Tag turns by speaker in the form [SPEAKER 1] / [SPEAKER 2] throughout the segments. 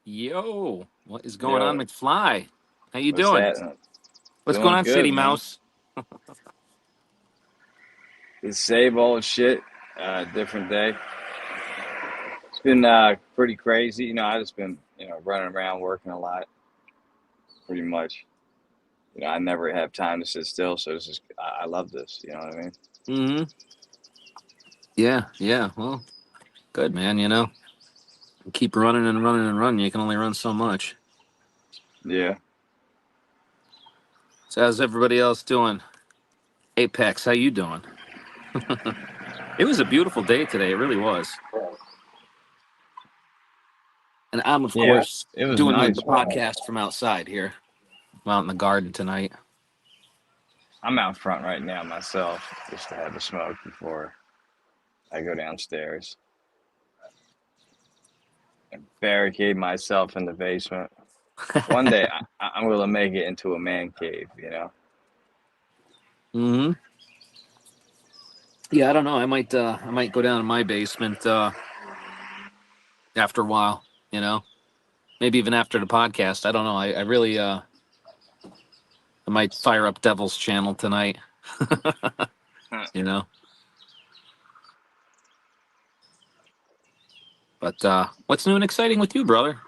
[SPEAKER 1] Yo, what is going on,
[SPEAKER 2] Yo,
[SPEAKER 1] McFly? How you
[SPEAKER 2] what's
[SPEAKER 1] doing?
[SPEAKER 2] happening?
[SPEAKER 1] What's going
[SPEAKER 2] Doing
[SPEAKER 1] on, City
[SPEAKER 2] good, man.
[SPEAKER 1] Mouse?
[SPEAKER 2] The same old shit. Different day. It's been pretty crazy. I just been running around working a lot, pretty much. I never have time to sit still, so this is I love this. You know what I mean?
[SPEAKER 1] Mm-hmm. Yeah, yeah. Well, good, man. Keep running and running and running. You can only run so much.
[SPEAKER 2] Yeah.
[SPEAKER 1] So how's everybody else doing? Apex, how you doing? It was a beautiful day today. It really was. And I'm, of
[SPEAKER 2] Yeah.
[SPEAKER 1] course,
[SPEAKER 2] It was
[SPEAKER 1] doing the
[SPEAKER 2] nice, man.
[SPEAKER 1] podcast from outside here. I'm out in the garden tonight.
[SPEAKER 2] I'm out front right now myself, just to have a smoke before I go downstairs and barricade myself in the basement. One day I'm gonna make it into a man cave.
[SPEAKER 1] Mm-hmm. Yeah, I don't know. I might go down in my basement after a while. You know, maybe even after the podcast. I don't know. I really I might fire up Devil's channel tonight. you know. But what's new and exciting with you, brother?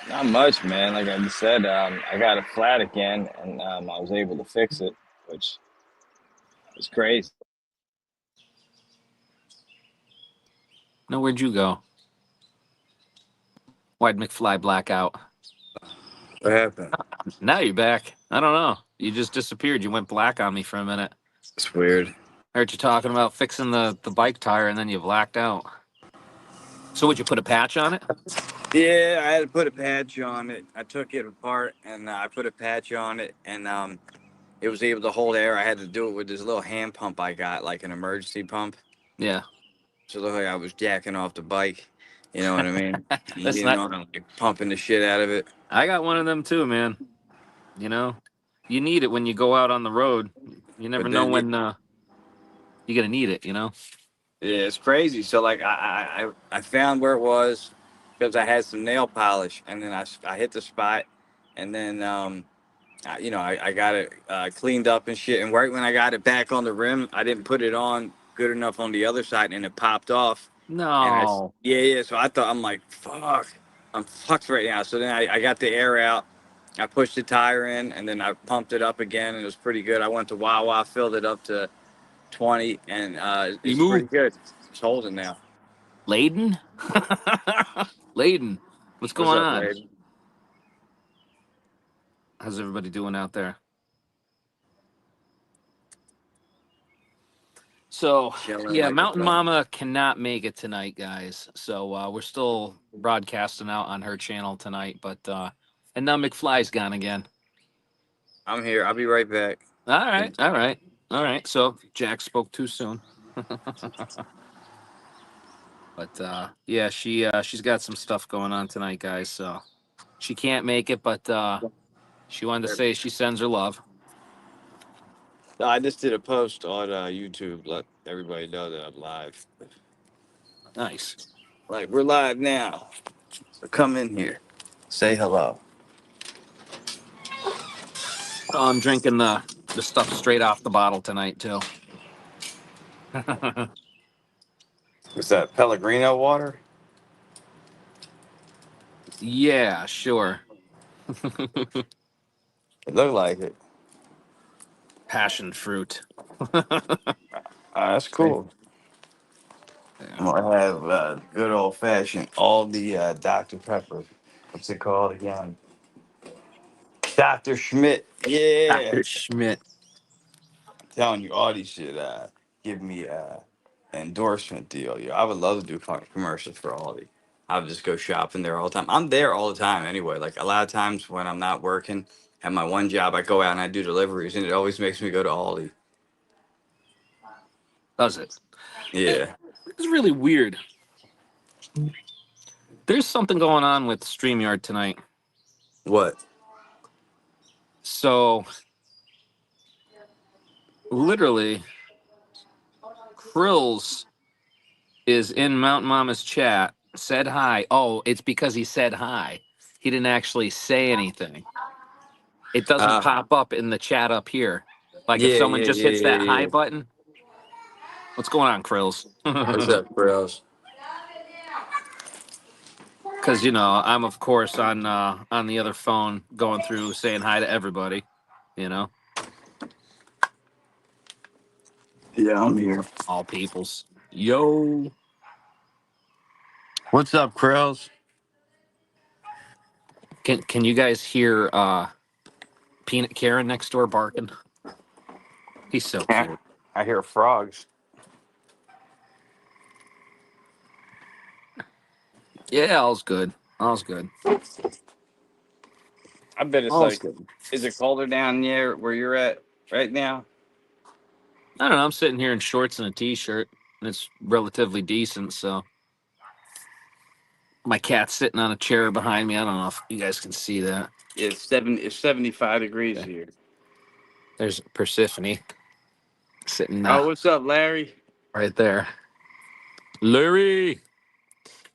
[SPEAKER 2] Not much, man. Like I said, I got a flat again, and I was able to fix it, which is crazy.
[SPEAKER 1] No, where'd you go? Why'd McFly black out?
[SPEAKER 2] What happened?
[SPEAKER 1] Now you're back. I don't know. You just disappeared. You went black on me for a minute.
[SPEAKER 2] It's weird.
[SPEAKER 1] I heard you talking about fixing the bike tire, and then you blacked out. So would you put a patch on it?
[SPEAKER 2] Yeah, I had to put a patch on it. I took it apart and I put a patch on it, and it was able to hold air. I had to do it with this little hand pump I got, like an emergency pump.
[SPEAKER 1] Yeah.
[SPEAKER 2] So it looked like I was jacking off the bike. You know what I mean?
[SPEAKER 1] That's not.
[SPEAKER 2] I'm like pumping the shit out of it.
[SPEAKER 1] I got one of them too, man. You know, you need it when you go out on the road. You never
[SPEAKER 2] But
[SPEAKER 1] know
[SPEAKER 2] then
[SPEAKER 1] when you're gonna need it.
[SPEAKER 2] yeah, it's crazy. So like I found where it was because I had some nail polish, and then I hit the spot, and then I got it cleaned up and shit. And right when I got it back on the rim, I didn't put it on good enough on the other side, and it popped off. And
[SPEAKER 1] No.
[SPEAKER 2] yeah. So I thought, I'm like, fuck, I'm fucked right now. So then I got the air out. I pushed the tire in, and then I pumped it up again, and it was pretty good. I went to Wawa, filled it up to 20, and it's
[SPEAKER 1] Emu.
[SPEAKER 2] pretty good. It's holding now.
[SPEAKER 1] Layden? Layden, what's
[SPEAKER 2] What's
[SPEAKER 1] going
[SPEAKER 2] up,
[SPEAKER 1] on?
[SPEAKER 2] lady?
[SPEAKER 1] How's everybody doing out there? So,
[SPEAKER 2] Chilling
[SPEAKER 1] yeah,
[SPEAKER 2] like a
[SPEAKER 1] Mountain
[SPEAKER 2] pump.
[SPEAKER 1] Mama cannot make it tonight, guys. So we're still broadcasting out on her channel tonight, but and now McFly's gone again.
[SPEAKER 2] I'm here. I'll be right back.
[SPEAKER 1] All right, all right, all right. So Jack spoke too soon, but yeah, she's got some stuff going on tonight, guys. So she can't make it, but she wanted to say she sends her love.
[SPEAKER 2] I just did a post on YouTube. Let everybody know that I'm live.
[SPEAKER 1] Nice.
[SPEAKER 2] Like, we're live now. So come in here. Say hello.
[SPEAKER 1] Oh, I'm drinking the stuff straight off the bottle tonight too.
[SPEAKER 2] What's that? Pellegrino water?
[SPEAKER 1] Yeah, sure.
[SPEAKER 2] It looked like it.
[SPEAKER 1] Passion fruit.
[SPEAKER 2] That's cool. I'm
[SPEAKER 1] Yeah.
[SPEAKER 2] gonna have good old fashioned all the Dr. Pepper. What's it called again? Dr. Schmidt. Yeah.
[SPEAKER 1] Dr. Schmidt.
[SPEAKER 2] Telling you, all these should give me endorsement deal. I would love to do commercials for Aldi. I would just go shopping there all the time. I'm there all the time anyway. Like a lot of times when I'm not working at my one job, I go out and I do deliveries, and it always makes me go to Aldi.
[SPEAKER 1] Does it?
[SPEAKER 2] Yeah.
[SPEAKER 1] It's really weird. There's something going on with StreamYard tonight.
[SPEAKER 2] What?
[SPEAKER 1] So, literally, Krills is in Mountain Mama's chat, Said hi. Oh, it's because he said hi. He didn't actually say anything. It doesn't
[SPEAKER 2] Uh,
[SPEAKER 1] pop up in the chat up here. Like if
[SPEAKER 2] yeah,
[SPEAKER 1] someone
[SPEAKER 2] yeah,
[SPEAKER 1] just
[SPEAKER 2] yeah,
[SPEAKER 1] hits that
[SPEAKER 2] yeah,
[SPEAKER 1] hi
[SPEAKER 2] yeah.
[SPEAKER 1] button, what's going on, Krills?
[SPEAKER 2] What's up, bros?
[SPEAKER 1] Because I'm of course on the other phone going through saying hi to everybody. You know,
[SPEAKER 2] Yeah, I'm here.
[SPEAKER 1] all peoples. Yo,
[SPEAKER 2] What's up, Krills?
[SPEAKER 1] can you guys hear Peanut Karen next door barking? He's so cute.
[SPEAKER 2] I hear frogs.
[SPEAKER 1] Yeah, all's good. All's good.
[SPEAKER 2] I bet it's
[SPEAKER 1] All's
[SPEAKER 2] like,
[SPEAKER 1] good.
[SPEAKER 2] is it colder down there where you're at right now?
[SPEAKER 1] I don't know. I'm sitting here in shorts and a t-shirt, and it's relatively decent. So my cat's sitting on a chair behind me. I don't know if you guys can see that.
[SPEAKER 2] It's 75 degrees
[SPEAKER 1] Okay.
[SPEAKER 2] here.
[SPEAKER 1] There's Persephone sitting
[SPEAKER 2] Oh, what's up, Larry?
[SPEAKER 1] right there. Larry.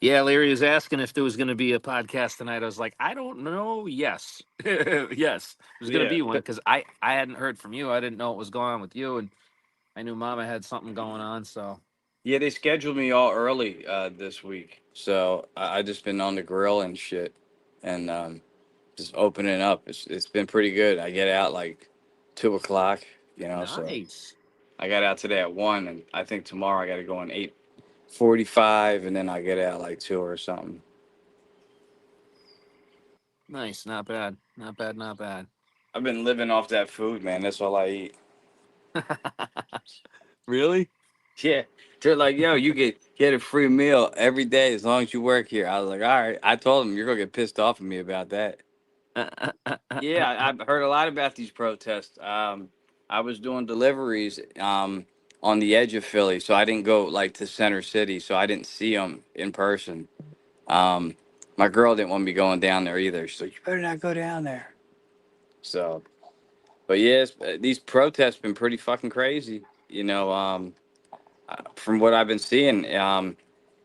[SPEAKER 1] Yeah, Larry was asking if there was going to be a podcast tonight. I was like, I don't know. Yes, yes, there's going to
[SPEAKER 2] Yeah.
[SPEAKER 1] be one because I hadn't heard from you. I didn't know what was going on with you, and I knew Mama had something going on. So
[SPEAKER 2] Yeah, they scheduled me all early this week. So I just been on the grill and shit and just opening up. It's been pretty good. I get out like 2 o'clock, so
[SPEAKER 1] nice,
[SPEAKER 2] I got out today at 1 and I think tomorrow I gotta go in 8:45 and then I get out like 2 or something.
[SPEAKER 1] nice, not bad, not bad, not bad.
[SPEAKER 2] I've been living off that food, man. That's all I eat.
[SPEAKER 1] Really?
[SPEAKER 2] Yeah. They're like, yo, you get a free meal every day as long as you work here. I was like, all right. I told them you're gonna get pissed off at me about that. Yeah, I've heard a lot about these protests. I was doing deliveries on the edge of Philly, so I didn't go like to Center City, so I didn't see them in person. Um, my girl didn't want me going down there either. She's like, "You better not go down there." So, but yes, these protests been pretty fucking crazy. From what I've been seeing,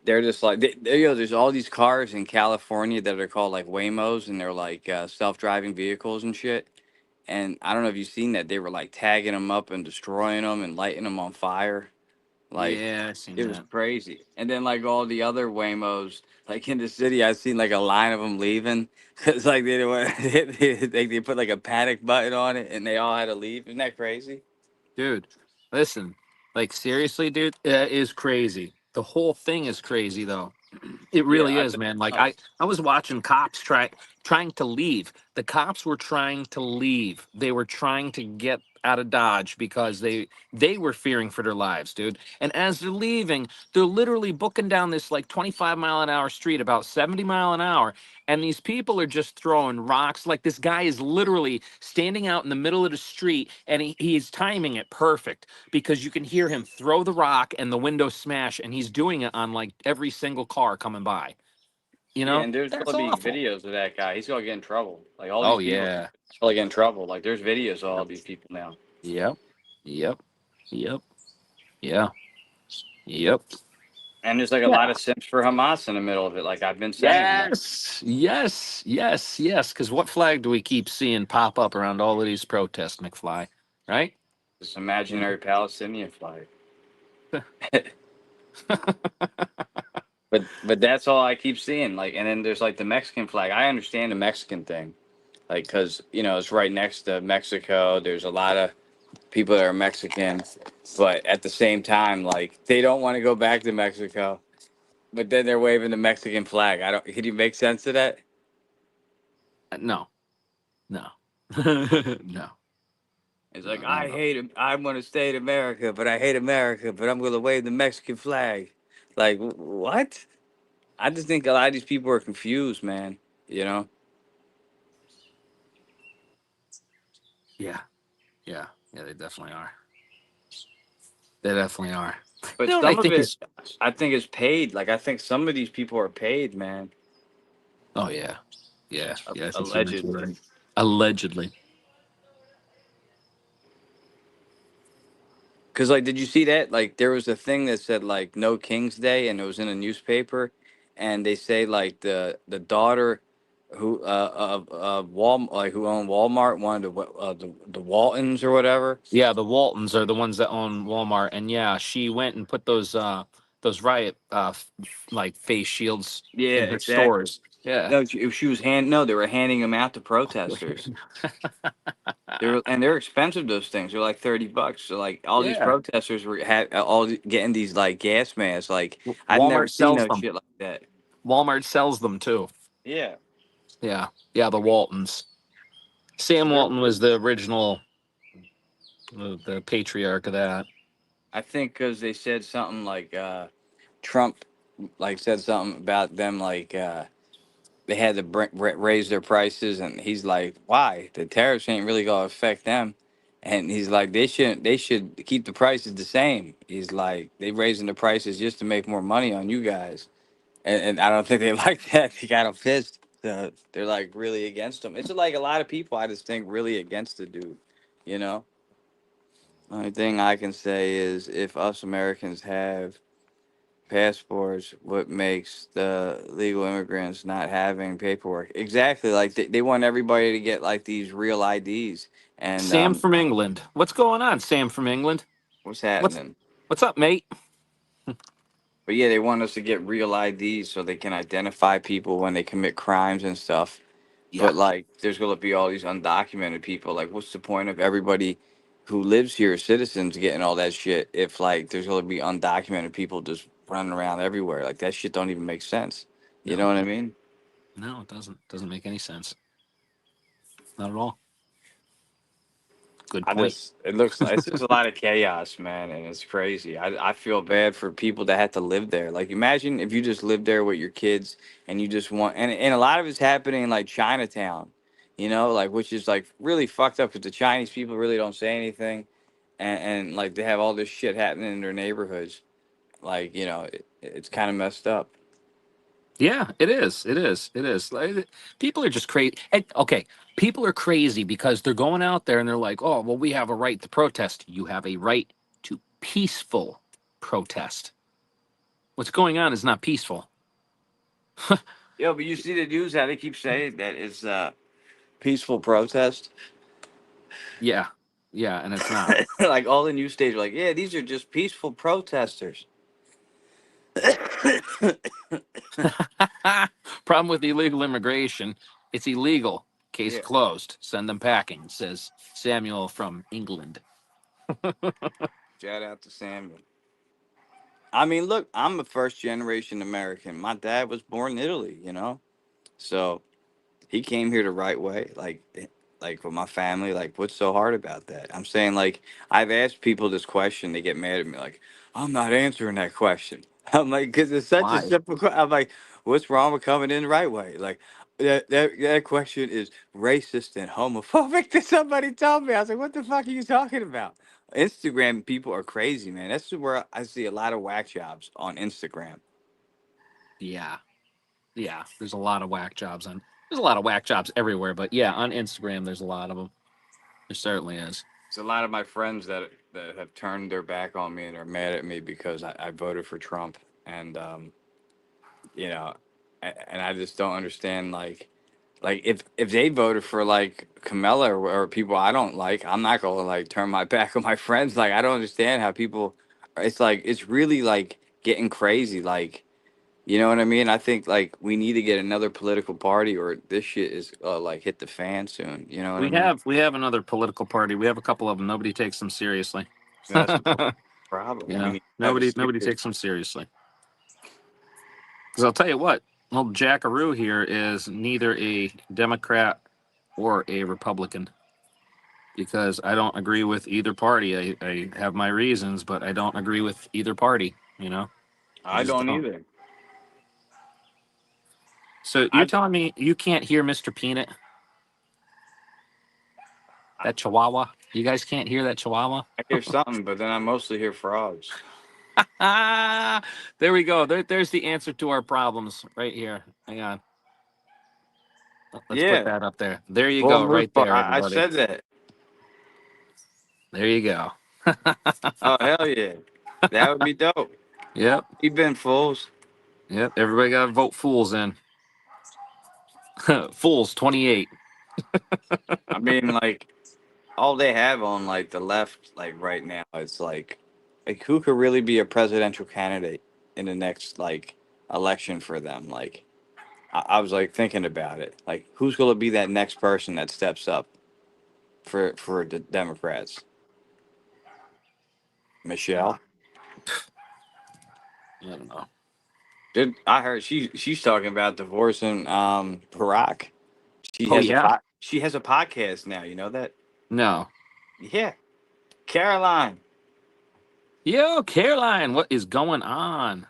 [SPEAKER 2] they're just like, there's all these cars in California that are called like Waymos, and they're like self-driving vehicles and shit. And I don't know if you've seen that. They were like tagging them up and destroying them and lighting them on fire. Like
[SPEAKER 1] Yeah, I seen
[SPEAKER 2] it was
[SPEAKER 1] that,
[SPEAKER 2] crazy. And then like all the other Waymos, like in the city, I seen like a line of them leaving because like they didn't want they put like a panic button on it and they all had to leave. Isn't that crazy?
[SPEAKER 1] dude. Listen, like seriously, dude, that is crazy. The whole thing is crazy, though. It
[SPEAKER 2] Yeah,
[SPEAKER 1] really
[SPEAKER 2] I
[SPEAKER 1] is,
[SPEAKER 2] bet
[SPEAKER 1] man.
[SPEAKER 2] it's
[SPEAKER 1] Like
[SPEAKER 2] nuts.
[SPEAKER 1] I was watching cops trying to leave. The cops were trying to leave. They were trying to get out of Dodge because they were fearing for their lives, dude. And as they're leaving, they're literally booking down this like 25-mile-an-hour street about 70 mile an hour. And these people are just throwing rocks. Like this guy is literally standing out in the middle of the street and he's timing it perfect because you can hear him throw the rock and the window smash, and he's doing it on like every single car coming by.
[SPEAKER 2] Yeah, and there's
[SPEAKER 1] That's
[SPEAKER 2] gonna be
[SPEAKER 1] awful.
[SPEAKER 2] videos of that guy. He's gonna get in trouble. Like all
[SPEAKER 1] Oh
[SPEAKER 2] these people
[SPEAKER 1] yeah.
[SPEAKER 2] probably get in trouble. Like there's videos of all these people now.
[SPEAKER 1] Yep. Yep. Yep. Yeah. Yep.
[SPEAKER 2] And there's like a lot
[SPEAKER 1] Yeah.
[SPEAKER 2] of simps for Hamas in the middle of it. Like I've been saying, like
[SPEAKER 1] Yes. Yes. Yes. Yes. Because what flag do we keep seeing pop up around all of these protests, McFly? Right?
[SPEAKER 2] this
[SPEAKER 1] You
[SPEAKER 2] imaginary Palestinian flag.
[SPEAKER 1] know?
[SPEAKER 2] But that's all I keep seeing. Like, and then there's like the Mexican flag. I understand the Mexican thing, like because it's right next to Mexico. There's a lot of people that are Mexican, but at the same time, like they don't want to go back to Mexico. But then they're waving the Mexican flag. I don't. Can you make sense of that?
[SPEAKER 1] No. No. No.
[SPEAKER 2] It's
[SPEAKER 1] No.
[SPEAKER 2] like
[SPEAKER 1] Not
[SPEAKER 2] I
[SPEAKER 1] at all.
[SPEAKER 2] hate him. I want to stay in America, but I hate America. But I'm gonna wave the Mexican flag. Like what? I just think a lot of these people are confused, man. You know.
[SPEAKER 1] Yeah. Yeah. Yeah. They definitely are. They definitely are.
[SPEAKER 2] But
[SPEAKER 1] You know what I
[SPEAKER 2] some of
[SPEAKER 1] think
[SPEAKER 2] it,
[SPEAKER 1] is?
[SPEAKER 2] I think, is paid. Like I think some of these people are paid, man.
[SPEAKER 1] Oh yeah. Yeah. Yeah. I think you might be
[SPEAKER 2] Allegedly.
[SPEAKER 1] right. Allegedly.
[SPEAKER 2] Cause like, did you see that? Like, there was a thing that said like "No King's Day," and it was in a newspaper, and they say like the daughter who of Wal like who owned Walmart, one of the Waltons or whatever.
[SPEAKER 1] Yeah, the Waltons are the ones that own Walmart, and yeah, she went and put those riot like face shields
[SPEAKER 2] Yeah,
[SPEAKER 1] in her
[SPEAKER 2] exactly.
[SPEAKER 1] stores. Yeah.
[SPEAKER 2] No, she was no, they were handing them out to protesters. They're expensive. Those things they're like $30. So like all these
[SPEAKER 1] Yeah.
[SPEAKER 2] protesters were getting these like gas masks. Like I've never
[SPEAKER 1] Walmart
[SPEAKER 2] seen
[SPEAKER 1] sells
[SPEAKER 2] no
[SPEAKER 1] them.
[SPEAKER 2] shit like that.
[SPEAKER 1] Walmart sells them too.
[SPEAKER 2] Yeah.
[SPEAKER 1] Yeah. Yeah, the Waltons.
[SPEAKER 2] So
[SPEAKER 1] Sam
[SPEAKER 2] they're
[SPEAKER 1] Walton was the original, the patriarch of that.
[SPEAKER 2] I think because they said something like Trump like said something about them like they had to raise their prices, and he's like, why? The tariffs ain't really gonna affect them. And he's like, they should keep the prices the same. He's like, they raising the prices just to make more money on you guys. And I don't think they like that. They got him pissed. They're like really against him. It's like a lot of people I just think really against the dude, you know? Only thing I can say is if us Americans have passports, what makes the legal immigrants not having paperwork? Exactly. Like they want everybody to get like these real IDs. And
[SPEAKER 1] Sam from England. What's going on, Sam from England?
[SPEAKER 2] what's
[SPEAKER 1] What's
[SPEAKER 2] happening?
[SPEAKER 1] what's up, mate?
[SPEAKER 2] But yeah, they want us to get real IDs so they can identify people when they commit crimes and stuff.
[SPEAKER 1] Yeah.
[SPEAKER 2] But like, there's gonna be all these undocumented people. Like, what's the point of everybody who lives here, citizens, getting all that shit? If like, there's gonna be undocumented people just running around everywhere. Like that shit don't even make sense. You know
[SPEAKER 1] No.
[SPEAKER 2] what I mean?
[SPEAKER 1] No, it doesn't make any sense. Not at all. Good
[SPEAKER 2] I
[SPEAKER 1] point.
[SPEAKER 2] just it looks like it's just a lot of chaos, man, and it's crazy. I feel bad for people that had to live there. Like imagine if you just lived there with your kids and you just want and a lot of it's happening in like Chinatown, you know, like which is like really fucked up because the Chinese people really don't say anything, and like they have all this shit happening in their neighborhoods. Like you know, it's kind of messed up.
[SPEAKER 1] Yeah, it is. It is. It is. Like, people are just crazy. And, okay, people are crazy because they're going out there and they're like, "Oh, well, we have a right to protest." You have a right to peaceful protest. What's going on is not peaceful.
[SPEAKER 2] Yo, but you see the news how they keep saying that it's peaceful protest.
[SPEAKER 1] Yeah, yeah, and it's not.
[SPEAKER 2] Like all the news stations are like, yeah, these are just peaceful protesters.
[SPEAKER 1] Problem with illegal immigration, it's illegal. Case
[SPEAKER 2] Yeah.
[SPEAKER 1] closed. Send them packing, says Samuel from England.
[SPEAKER 2] Shout out to Samuel. I mean, look, I'm a first generation American. My dad was born in Italy, you know? So he came here the right way, like with my family. Like, what's so hard about that? I'm saying, like, I've asked people this question, they get mad at me, like, I'm not answering that question. I'm like, because it's such a
[SPEAKER 1] Why?
[SPEAKER 2] simple question. I'm like, what's wrong with coming in the right way? Like, that question is racist and homophobic. That somebody told me. I was like, what the fuck are you talking about? Instagram people are crazy, man. That's where I see a lot of whack jobs on Instagram.
[SPEAKER 1] Yeah, yeah. There's a lot of whack jobs on. There's a lot of whack jobs everywhere, but yeah, on Instagram, there's a lot of them. There certainly is.
[SPEAKER 2] It's a lot of my friends that have turned their back on me and are mad at me because I voted for Trump, and you know, and I just don't understand like if they voted for like Kamala or people I don't like, I'm not gonna like turn my back on my friends. Like I don't understand how people. It's like it's really like getting crazy. Like you know what I mean? I think like we need to get another political party or this shit is like hit the fan soon. You know what I mean?
[SPEAKER 1] We have another political party. We have a couple of them. Nobody takes them seriously.
[SPEAKER 2] That's the problem. We
[SPEAKER 1] Yeah,
[SPEAKER 2] need to have a
[SPEAKER 1] nobody
[SPEAKER 2] serious.
[SPEAKER 1] takes them seriously. Because I'll tell you what, old Jackaroo here is neither a Democrat or a Republican. Because I don't agree with either party. I have my reasons, but I don't agree with either party. You know, I
[SPEAKER 2] I
[SPEAKER 1] just
[SPEAKER 2] don't
[SPEAKER 1] don't.
[SPEAKER 2] either.
[SPEAKER 1] So you're
[SPEAKER 2] I
[SPEAKER 1] telling me you can't hear Mr. Peanut, that Chihuahua? You guys can't hear that Chihuahua?
[SPEAKER 2] I hear something, but then I mostly hear frogs.
[SPEAKER 1] Ah, there we go. There's the answer to our problems right here. Hang on. Let's put
[SPEAKER 2] Yeah,
[SPEAKER 1] that up there. There you
[SPEAKER 2] full
[SPEAKER 1] go,
[SPEAKER 2] moose
[SPEAKER 1] right
[SPEAKER 2] bar.
[SPEAKER 1] there,
[SPEAKER 2] I
[SPEAKER 1] everybody.
[SPEAKER 2] said that.
[SPEAKER 1] There you go.
[SPEAKER 2] Oh hell yeah, that would be dope.
[SPEAKER 1] Yep.
[SPEAKER 2] We've been fools.
[SPEAKER 1] Yep, everybody got to vote fools in. Fools 28.
[SPEAKER 2] I mean, like all they have on like the left, like right now, is like who could really be a presidential candidate in the next like election for them? Like I was like thinking about it. Like who's going to be that next person that steps up for the Democrats?
[SPEAKER 1] Uh,
[SPEAKER 2] Michelle.
[SPEAKER 1] I don't know.
[SPEAKER 2] Did I heard she's talking about divorcing Barack.
[SPEAKER 1] Oh yeah.
[SPEAKER 2] She has a podcast now. You know that?
[SPEAKER 1] No.
[SPEAKER 2] Yeah, Caroline.
[SPEAKER 1] Yo, Caroline, what is going on?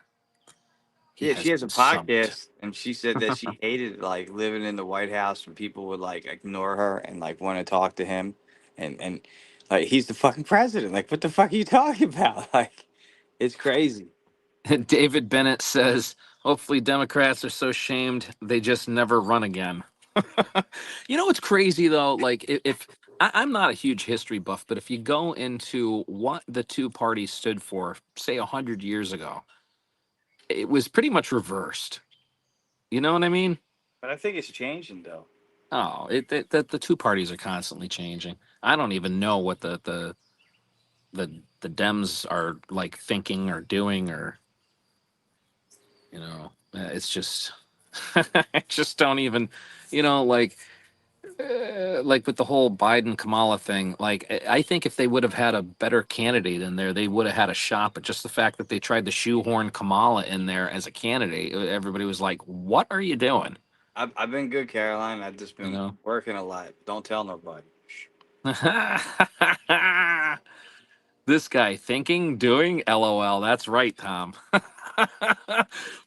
[SPEAKER 1] He
[SPEAKER 2] Yeah, she
[SPEAKER 1] has
[SPEAKER 2] has a
[SPEAKER 1] been summoned.
[SPEAKER 2] podcast, and she said that she hated like living in the White House and people would like ignore her and like want to talk to him, and like he's the fucking president. Like, what the fuck are you talking about? Like, it's crazy.
[SPEAKER 1] David Bennett says, hopefully Democrats are so shamed they just never run again. You know what's crazy though? Like if I'm not a huge history buff, but if you go into what the two parties stood for, say 100 years ago, it was pretty much reversed. You know what I mean?
[SPEAKER 2] But I think it's changing though.
[SPEAKER 1] Oh, the two parties are constantly changing. I don't even know what the Dems are like thinking or doing, or it's just I just don't even, like like with the whole Biden Kamala thing. Like I think if they would have had a better candidate in there, they would have had a shot. But just the fact that they tried to shoehorn Kamala in there as a candidate, everybody was like, "What are you doing?"
[SPEAKER 2] I've been good, Caroline. I've just
[SPEAKER 1] You
[SPEAKER 2] been
[SPEAKER 1] know.
[SPEAKER 2] working a lot. Don't tell nobody.
[SPEAKER 1] This guy thinking, doing, LOL. That's right, Tom.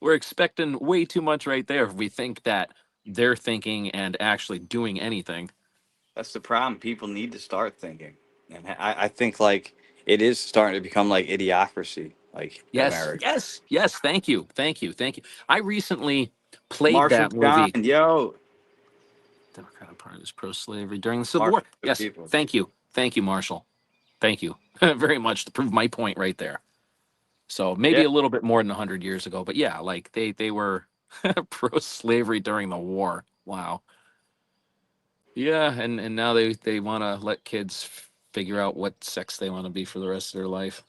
[SPEAKER 1] We're expecting way too much right there if we think that they're thinking and actually doing anything.
[SPEAKER 2] That's the problem. People need to start thinking, and I think like it is starting to become like idiocracy, like
[SPEAKER 1] Yes,
[SPEAKER 2] America.
[SPEAKER 1] yes, yes. Thank you. Thank you. Thank you. I recently played
[SPEAKER 2] Marshall
[SPEAKER 1] that
[SPEAKER 2] John,
[SPEAKER 1] movie,
[SPEAKER 2] yo,
[SPEAKER 1] Democratic Party is pro slavery during the Civil War.
[SPEAKER 2] Marshall, good
[SPEAKER 1] Yes.
[SPEAKER 2] people.
[SPEAKER 1] Thank you. Thank you, Marshall. Thank you very much to prove my point right there. So maybe
[SPEAKER 2] Yeah.
[SPEAKER 1] a little bit more than 100 years ago, but yeah, like they were pro slavery during the war. Wow. Yeah, and now they want to let kids figure out what sex they want to be for the rest of their life.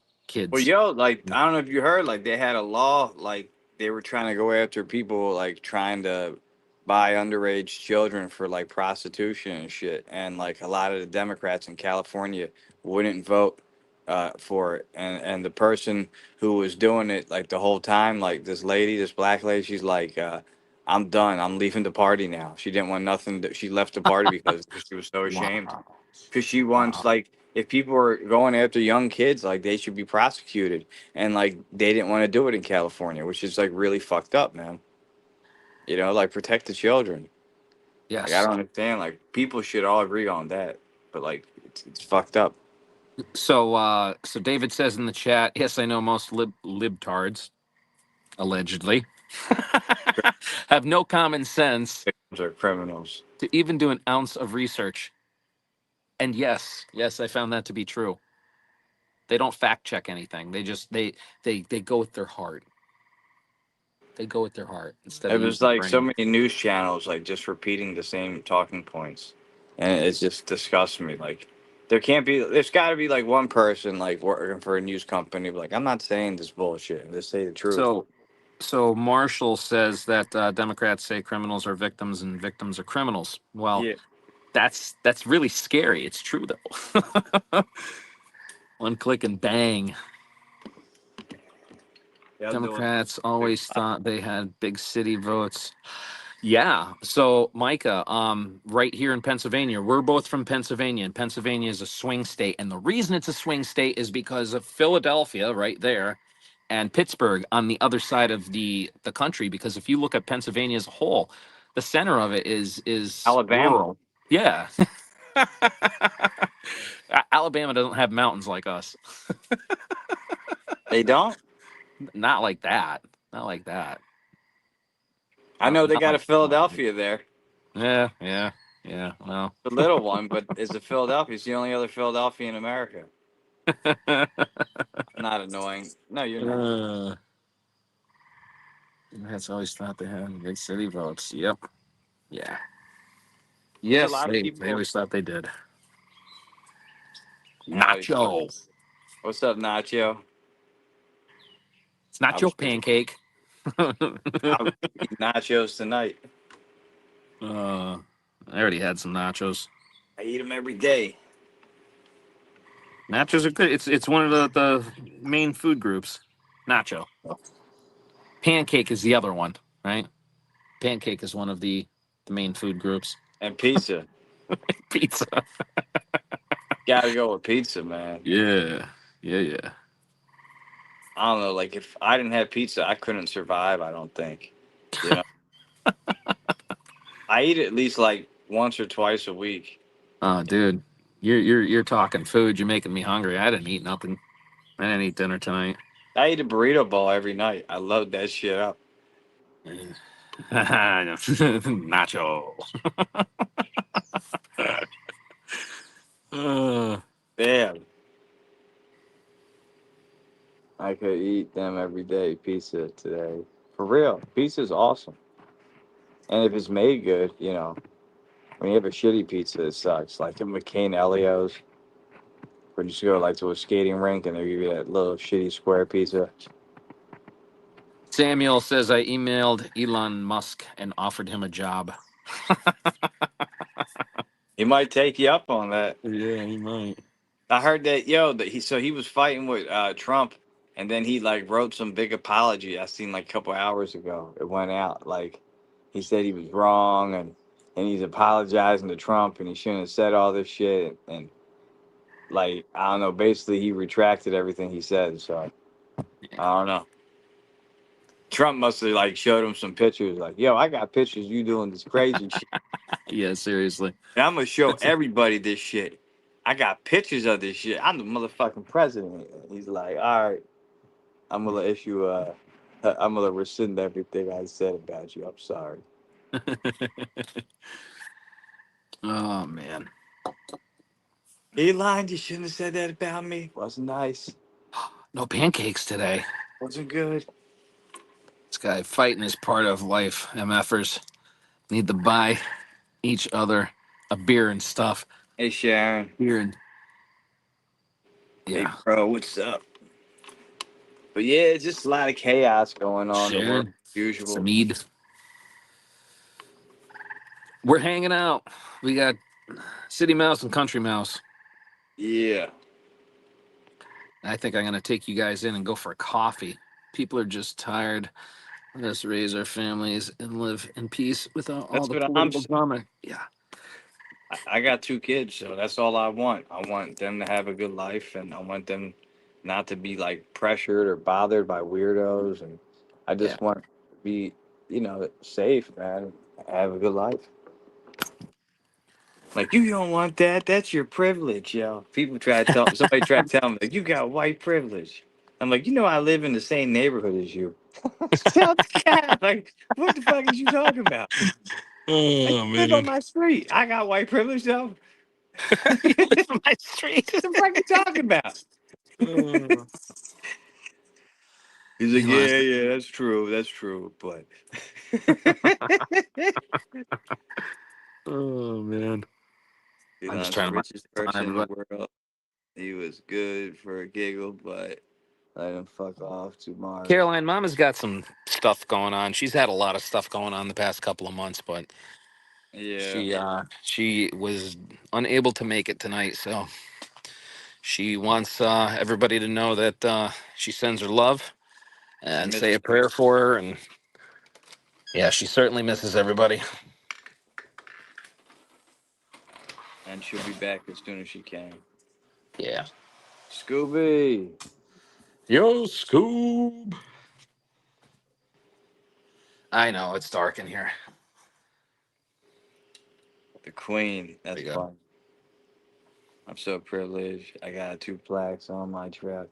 [SPEAKER 2] Well,
[SPEAKER 1] Kids.
[SPEAKER 2] yo, like I don't know if you heard, like they had a law, like they were trying to go after people like trying to buy underage children for like prostitution and shit, and like a lot of the Democrats in California wouldn't vote for it, and the person who was doing it like the whole time, like this lady, this black lady, she's like, I'm done, I'm leaving the party now. She didn't want nothing. She left the party because she was so ashamed
[SPEAKER 1] Wow.
[SPEAKER 2] because she wants
[SPEAKER 1] Wow.
[SPEAKER 2] like if people are going after young kids, like they should be prosecuted, and like they didn't want to do it in California, which is like really fucked up, man. You know, like protect the children. Like I
[SPEAKER 1] Yes.
[SPEAKER 2] don't understand. Like people should all agree on that, but like it's fucked up.
[SPEAKER 1] So David says in the chat, yes, I know most libtards, allegedly, have no common sense
[SPEAKER 2] Victims are criminals.
[SPEAKER 1] to even do an ounce of research. And yes, yes, I found that to be true. They don't fact check anything. They just they go with their heart. They go with their heart instead
[SPEAKER 2] It
[SPEAKER 1] of
[SPEAKER 2] was
[SPEAKER 1] using the
[SPEAKER 2] like so
[SPEAKER 1] brain.
[SPEAKER 2] many news channels like just repeating the same talking points, and it just disgusts me. Like there can't be. There's got to be like one person like working for a news company. Like I'm not saying this bullshit. Just say the truth.
[SPEAKER 1] So so Marshall says that Democrats say criminals are victims and victims are criminals. Well,
[SPEAKER 2] Yeah.
[SPEAKER 1] that's really scary. It's true though. One click and bang.
[SPEAKER 2] They'll do it.
[SPEAKER 1] Democrats always thought they had big city votes. Yeah. So Micah, right here in Pennsylvania, we're both from Pennsylvania, and Pennsylvania is a swing state. And the reason it's a swing state is because of Philadelphia right there and Pittsburgh on the other side of the country. Because if you look at Pennsylvania as a whole, the center of it is
[SPEAKER 2] Alabama.
[SPEAKER 1] rural. Yeah. Alabama doesn't have mountains like us.
[SPEAKER 2] They don't.
[SPEAKER 1] Not like that. Not like that.
[SPEAKER 2] I know they
[SPEAKER 1] Not
[SPEAKER 2] got a
[SPEAKER 1] like
[SPEAKER 2] Philadelphia there,
[SPEAKER 1] yeah, yeah, yeah. Well,
[SPEAKER 2] the little one, but it's a Philadelphia. It's the only other Philadelphia in America. I'm not annoying. No, you're not.
[SPEAKER 1] uh, That's always thought they had big city votes. Yep. Yeah.
[SPEAKER 2] There's a
[SPEAKER 1] Yes,
[SPEAKER 2] lot of
[SPEAKER 1] they
[SPEAKER 2] people.
[SPEAKER 1] always thought they did.
[SPEAKER 2] Oh, he's funny.
[SPEAKER 1] Nacho.
[SPEAKER 2] What's up, Nacho?
[SPEAKER 1] It's
[SPEAKER 2] I
[SPEAKER 1] nacho
[SPEAKER 2] was
[SPEAKER 1] pancake.
[SPEAKER 2] I'll eat nachos tonight.
[SPEAKER 1] I already had some nachos.
[SPEAKER 2] I eat them every day.
[SPEAKER 1] Nachos are good. It's one of the main food groups. Nacho. Pancake is the other one, right? Pancake is one of the main food groups.
[SPEAKER 2] And pizza.
[SPEAKER 1] Pizza.
[SPEAKER 2] Gotta go with pizza, man.
[SPEAKER 1] Yeah. Yeah, yeah.
[SPEAKER 2] I don't know. Like if I didn't have pizza, I couldn't survive. I don't think. You know, I eat it at least like once or twice a week.
[SPEAKER 1] Oh, dude. You're talking food. You're making me hungry. I didn't eat nothing. I didn't eat dinner tonight.
[SPEAKER 2] I eat a burrito bowl every night. I love that shit up.
[SPEAKER 1] Nacho. Uh,
[SPEAKER 2] Damn. I could eat them every day. Pizza today. For real. Pizza's awesome. And if it's made good, you know, when you have a shitty pizza, it sucks. Like the McCain Elio's, where you just go like to a skating rink and they give you that little shitty square pizza.
[SPEAKER 1] Samuel says I emailed Elon Musk and offered him a job.
[SPEAKER 2] He might take you up on that.
[SPEAKER 1] Yeah, he might.
[SPEAKER 2] I heard that that he was fighting with Trump, and then he like wrote some big apology. I seen like a couple hours ago. It went out like he said he was wrong and he's apologizing to Trump and he shouldn't have said all this shit and like I don't know. Basically, he retracted everything he said. So I don't know. Trump must have like showed him some pictures. Like, yo, I got pictures you doing this crazy shit.
[SPEAKER 1] Yeah, seriously.
[SPEAKER 2] And I'm gonna show everybody this shit. I got pictures of this shit. I'm the motherfucking president. He's like, all right, I'm gonna issue I'm gonna rescind everything I said about you. I'm sorry.
[SPEAKER 1] Oh man.
[SPEAKER 2] He lied. You shouldn't have said that about me. Wasn't nice.
[SPEAKER 1] No pancakes today.
[SPEAKER 2] Wasn't good.
[SPEAKER 1] This guy fighting is part of life. MFers need to buy each other a beer and stuff.
[SPEAKER 2] Hey Sharon.
[SPEAKER 1] Beer and
[SPEAKER 2] Hey
[SPEAKER 1] yeah.
[SPEAKER 2] bro, what's up? But yeah, it's just a lot of chaos going on in the world.
[SPEAKER 1] Sharon.
[SPEAKER 2] Usual.
[SPEAKER 1] Samid. We're hanging out. We got City Mouse and Country Mouse.
[SPEAKER 2] Yeah.
[SPEAKER 1] I think I'm gonna take you guys in and go for a coffee. People are just tired. Let us raise our families and live in peace without all
[SPEAKER 2] That's
[SPEAKER 1] the
[SPEAKER 2] what I'm
[SPEAKER 1] political drama. Yeah.
[SPEAKER 2] I got two kids, so that's all I want. I want them to have a good life, and I want them not to be like pressured or bothered by weirdos. And I
[SPEAKER 1] Yeah.
[SPEAKER 2] just want to be, safe, man. Have a good life. Like you don't want that. That's your privilege, yo. People try to tell somebody try to tell me like you got white privilege. I'm like, I live in the same neighborhood as you. Tell the guy, like, what the fuck is you talking about? Like,
[SPEAKER 1] Oh
[SPEAKER 2] you live on
[SPEAKER 1] man.
[SPEAKER 2] my street. I got white privilege though.
[SPEAKER 1] You live on my street.
[SPEAKER 2] What the fuck you talking about?
[SPEAKER 1] Oh,
[SPEAKER 2] He's like,
[SPEAKER 1] Elon.
[SPEAKER 2] yeah, that's true, but
[SPEAKER 1] Oh man. I'm just
[SPEAKER 2] Elon's the
[SPEAKER 1] trying to buy
[SPEAKER 2] richest
[SPEAKER 1] time,
[SPEAKER 2] person in the
[SPEAKER 1] everybody.
[SPEAKER 2] world. He was good for a giggle, but let him fuck off to Mars.
[SPEAKER 1] Caroline, Mama's got some stuff going on. She's had a lot of stuff going on the past couple of months, but
[SPEAKER 2] Yeah,
[SPEAKER 1] she was unable to make it tonight. So she wants everybody to know that she sends her love
[SPEAKER 2] she
[SPEAKER 1] and say
[SPEAKER 2] misses
[SPEAKER 1] a
[SPEAKER 2] you,
[SPEAKER 1] prayer for her. And yeah, she certainly misses everybody.
[SPEAKER 2] and she'll be back as soon as she can.
[SPEAKER 1] Yeah.
[SPEAKER 2] Scooby,
[SPEAKER 1] Yo, Scoob. I know it's dark in here.
[SPEAKER 2] the queen.
[SPEAKER 1] There
[SPEAKER 2] That's
[SPEAKER 1] you go.
[SPEAKER 2] fun. I'm so privileged. I got two plaques on my truck.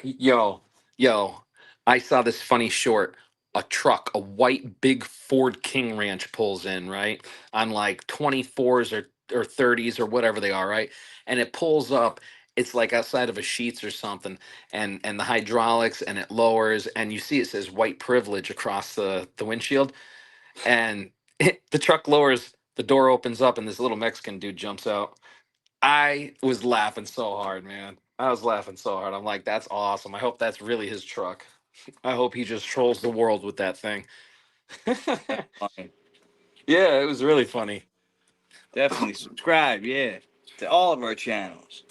[SPEAKER 1] yo, yo, I saw this funny short. A truck, a white big Ford King Ranch pulls in, right? On like 24s or 30s or whatever they are, right? And it pulls up it's like outside of a Sheets or something, and the hydraulics, and it lowers, and you see it says white privilege across the windshield, and the truck lowers, the door opens up, and this little Mexican dude jumps out. I was laughing so hard, man. I was laughing so hard. I'm like, that's awesome. I hope that's really his truck. I hope he just trolls the world with that thing.
[SPEAKER 2] That's funny.
[SPEAKER 1] Yeah, it was really funny.
[SPEAKER 2] Definitely subscribe, yeah, to all of our channels.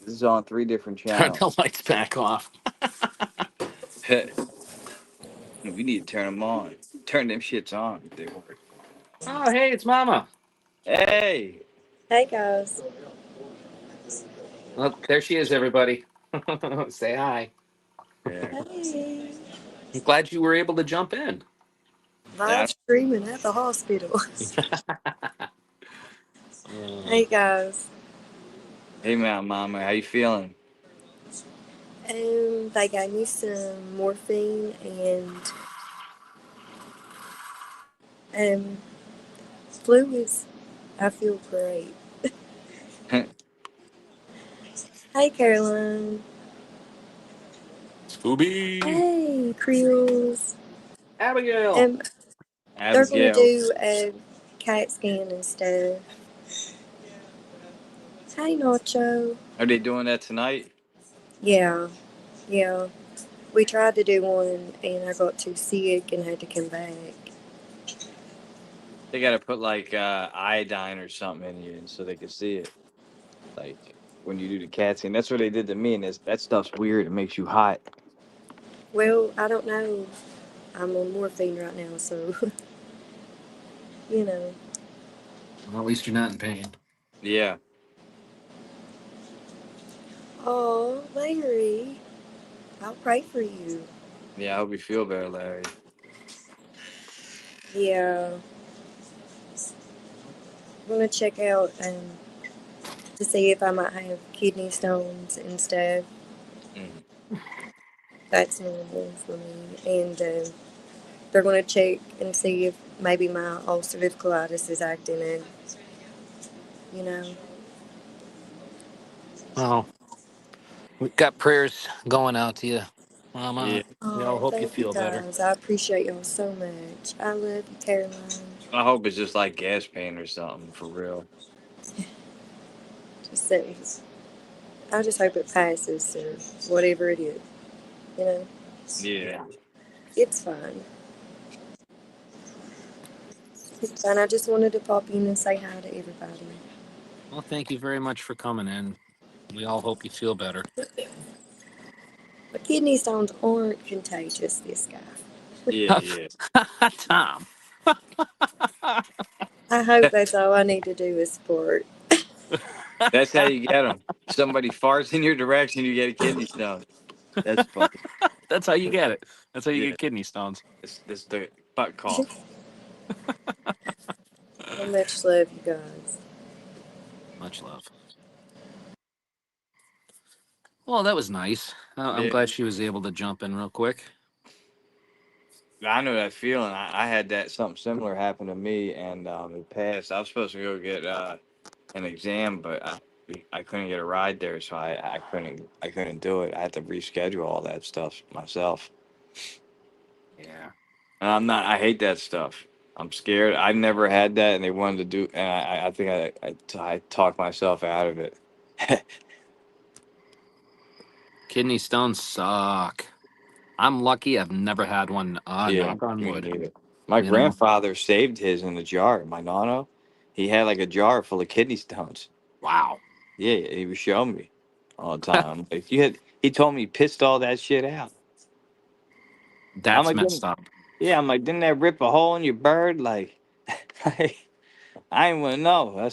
[SPEAKER 2] This is on 3 different
[SPEAKER 1] Turn
[SPEAKER 2] channels.
[SPEAKER 1] the lights back off.
[SPEAKER 2] We need to turn them on. Turn them shits on if they work.
[SPEAKER 1] Oh, hey, it's Mama.
[SPEAKER 2] Hey,
[SPEAKER 3] Hey guys.
[SPEAKER 1] Well, there she is, everybody. Say hi.
[SPEAKER 2] yeah,
[SPEAKER 3] Hey.
[SPEAKER 1] I'm glad you were able to jump in.
[SPEAKER 2] yeah.
[SPEAKER 3] Live streaming at the hospital.
[SPEAKER 1] Uh,
[SPEAKER 3] Hey guys.
[SPEAKER 2] Hey, Mama, how you feeling?
[SPEAKER 3] They gave me some morphine and um fluids. I feel great. Hey Caroline.
[SPEAKER 1] Scooby.
[SPEAKER 3] Hey Creels.
[SPEAKER 1] Abigail.
[SPEAKER 3] They're gonna
[SPEAKER 2] Abigail,
[SPEAKER 3] do a CAT scan and stuff. Hey Nacho.
[SPEAKER 2] are they doing that tonight?
[SPEAKER 3] Yeah, yeah. We tried to do one and I got too sick and had to come back.
[SPEAKER 2] They got to put like iodine or something in you, so they can see it. Like when you do the CAT scan, that's what they did to me, and that stuff's weird. It makes you hot.
[SPEAKER 3] Well, I don't know. I'm on morphine right now, so you know.
[SPEAKER 1] Well, at least you're not in pain.
[SPEAKER 2] Yeah,
[SPEAKER 3] Oh, Larry, I'll pray for you.
[SPEAKER 2] yeah. I hope you feel better, Larry.
[SPEAKER 3] Yeah, I'm gonna check out to see if I might have kidney stones and stuff.
[SPEAKER 2] Mm.
[SPEAKER 3] That's normal for me, and they're gonna check and see if maybe my ulcerative colitis is acting in. You know.
[SPEAKER 1] Well, we've got prayers going out to you, Mama.
[SPEAKER 2] Yeah,
[SPEAKER 1] We all
[SPEAKER 3] Oh,
[SPEAKER 1] hope you
[SPEAKER 3] thank you
[SPEAKER 1] feel better.
[SPEAKER 3] guys. I appreciate y'all so much. I love you, Caroline.
[SPEAKER 2] I hope it's just like gas pain or something for real.
[SPEAKER 3] Just saying. I just hope it passes or whatever it is. You know,
[SPEAKER 2] Yeah.
[SPEAKER 3] it's fine. It's fine. I just wanted to pop in and say hi to everybody.
[SPEAKER 1] Well, thank you very much for coming in. We all hope you feel better.
[SPEAKER 3] But kidney stones aren't contagious, this guy.
[SPEAKER 2] Yeah, yeah.
[SPEAKER 1] Tom.
[SPEAKER 3] I hope that's all I need to do is sport.
[SPEAKER 2] That's how you get them. Somebody farts in your direction, you get a kidney stone. That's funny.
[SPEAKER 1] That's how you get it. That's how you
[SPEAKER 2] Yeah,
[SPEAKER 1] get kidney stones.
[SPEAKER 2] it's the butt cough.
[SPEAKER 3] Well, much love, you guys.
[SPEAKER 1] Much love. Well, that was nice. I'm
[SPEAKER 2] Yeah,
[SPEAKER 1] glad she was able to jump in real quick.
[SPEAKER 2] I know that feeling. I had that something similar happen to me, and it passed. I was supposed to go get an exam, but I couldn't get a ride there, so I couldn't do it. I had to reschedule all that stuff myself.
[SPEAKER 1] Yeah.
[SPEAKER 2] And I'm not. I hate that stuff. I'm scared. I never had that, and they wanted to do. And I think I talked myself out of it.
[SPEAKER 1] Kidney stones suck. I'm lucky I've never had one.
[SPEAKER 2] Yeah,
[SPEAKER 1] Knock on
[SPEAKER 2] me
[SPEAKER 1] wood.
[SPEAKER 2] neither. My
[SPEAKER 1] You know?
[SPEAKER 2] grandfather saved his in a jar. My nano, he had like a jar full of kidney stones.
[SPEAKER 1] Wow.
[SPEAKER 2] Yeah, he was showing me all the time. Like you had, he told me he pissed all that shit out. I'm
[SPEAKER 1] That's
[SPEAKER 2] like,
[SPEAKER 1] messed up.
[SPEAKER 2] yeah, I'm like, didn't that rip a hole in your bird? Like, I ain't want to know.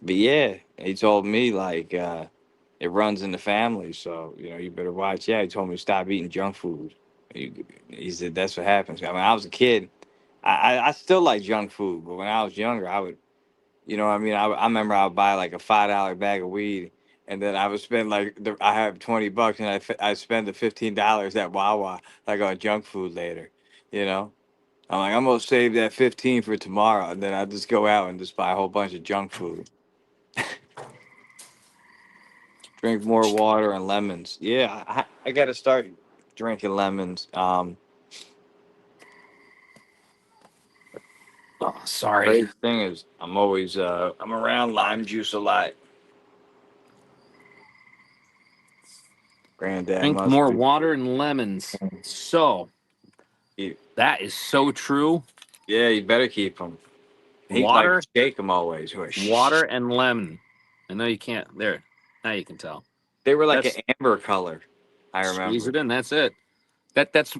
[SPEAKER 2] But yeah, he told me like it runs in the family, so you better watch. Yeah, he told me to stop eating junk food. He said that's what happens. I mean, I was a kid. I still like junk food, but when I was younger, I would, what I mean. I remember I would buy like a $5 bag of weed, and then I would spend I have $20, and I spend the $15 at Wawa like on junk food later. You know. I'm like, I'm gonna save that 15 for tomorrow, and then I just go out and just buy a whole bunch of junk food. Drink more water and lemons. Yeah, I got to start drinking lemons.
[SPEAKER 1] Oh, sorry.
[SPEAKER 2] Crazy thing is, I'm around lime juice a lot. Granddad
[SPEAKER 1] Drink
[SPEAKER 2] must
[SPEAKER 1] more
[SPEAKER 2] be.
[SPEAKER 1] water and lemons. So that is so true.
[SPEAKER 2] Yeah, you better keep them. He like
[SPEAKER 1] Water,
[SPEAKER 2] shake them always.
[SPEAKER 1] water, and lemon. I know you can't. There. Now you can tell.
[SPEAKER 2] They were like an
[SPEAKER 1] That's
[SPEAKER 2] amber color. I
[SPEAKER 1] squeeze
[SPEAKER 2] remember.
[SPEAKER 1] it in. That's it.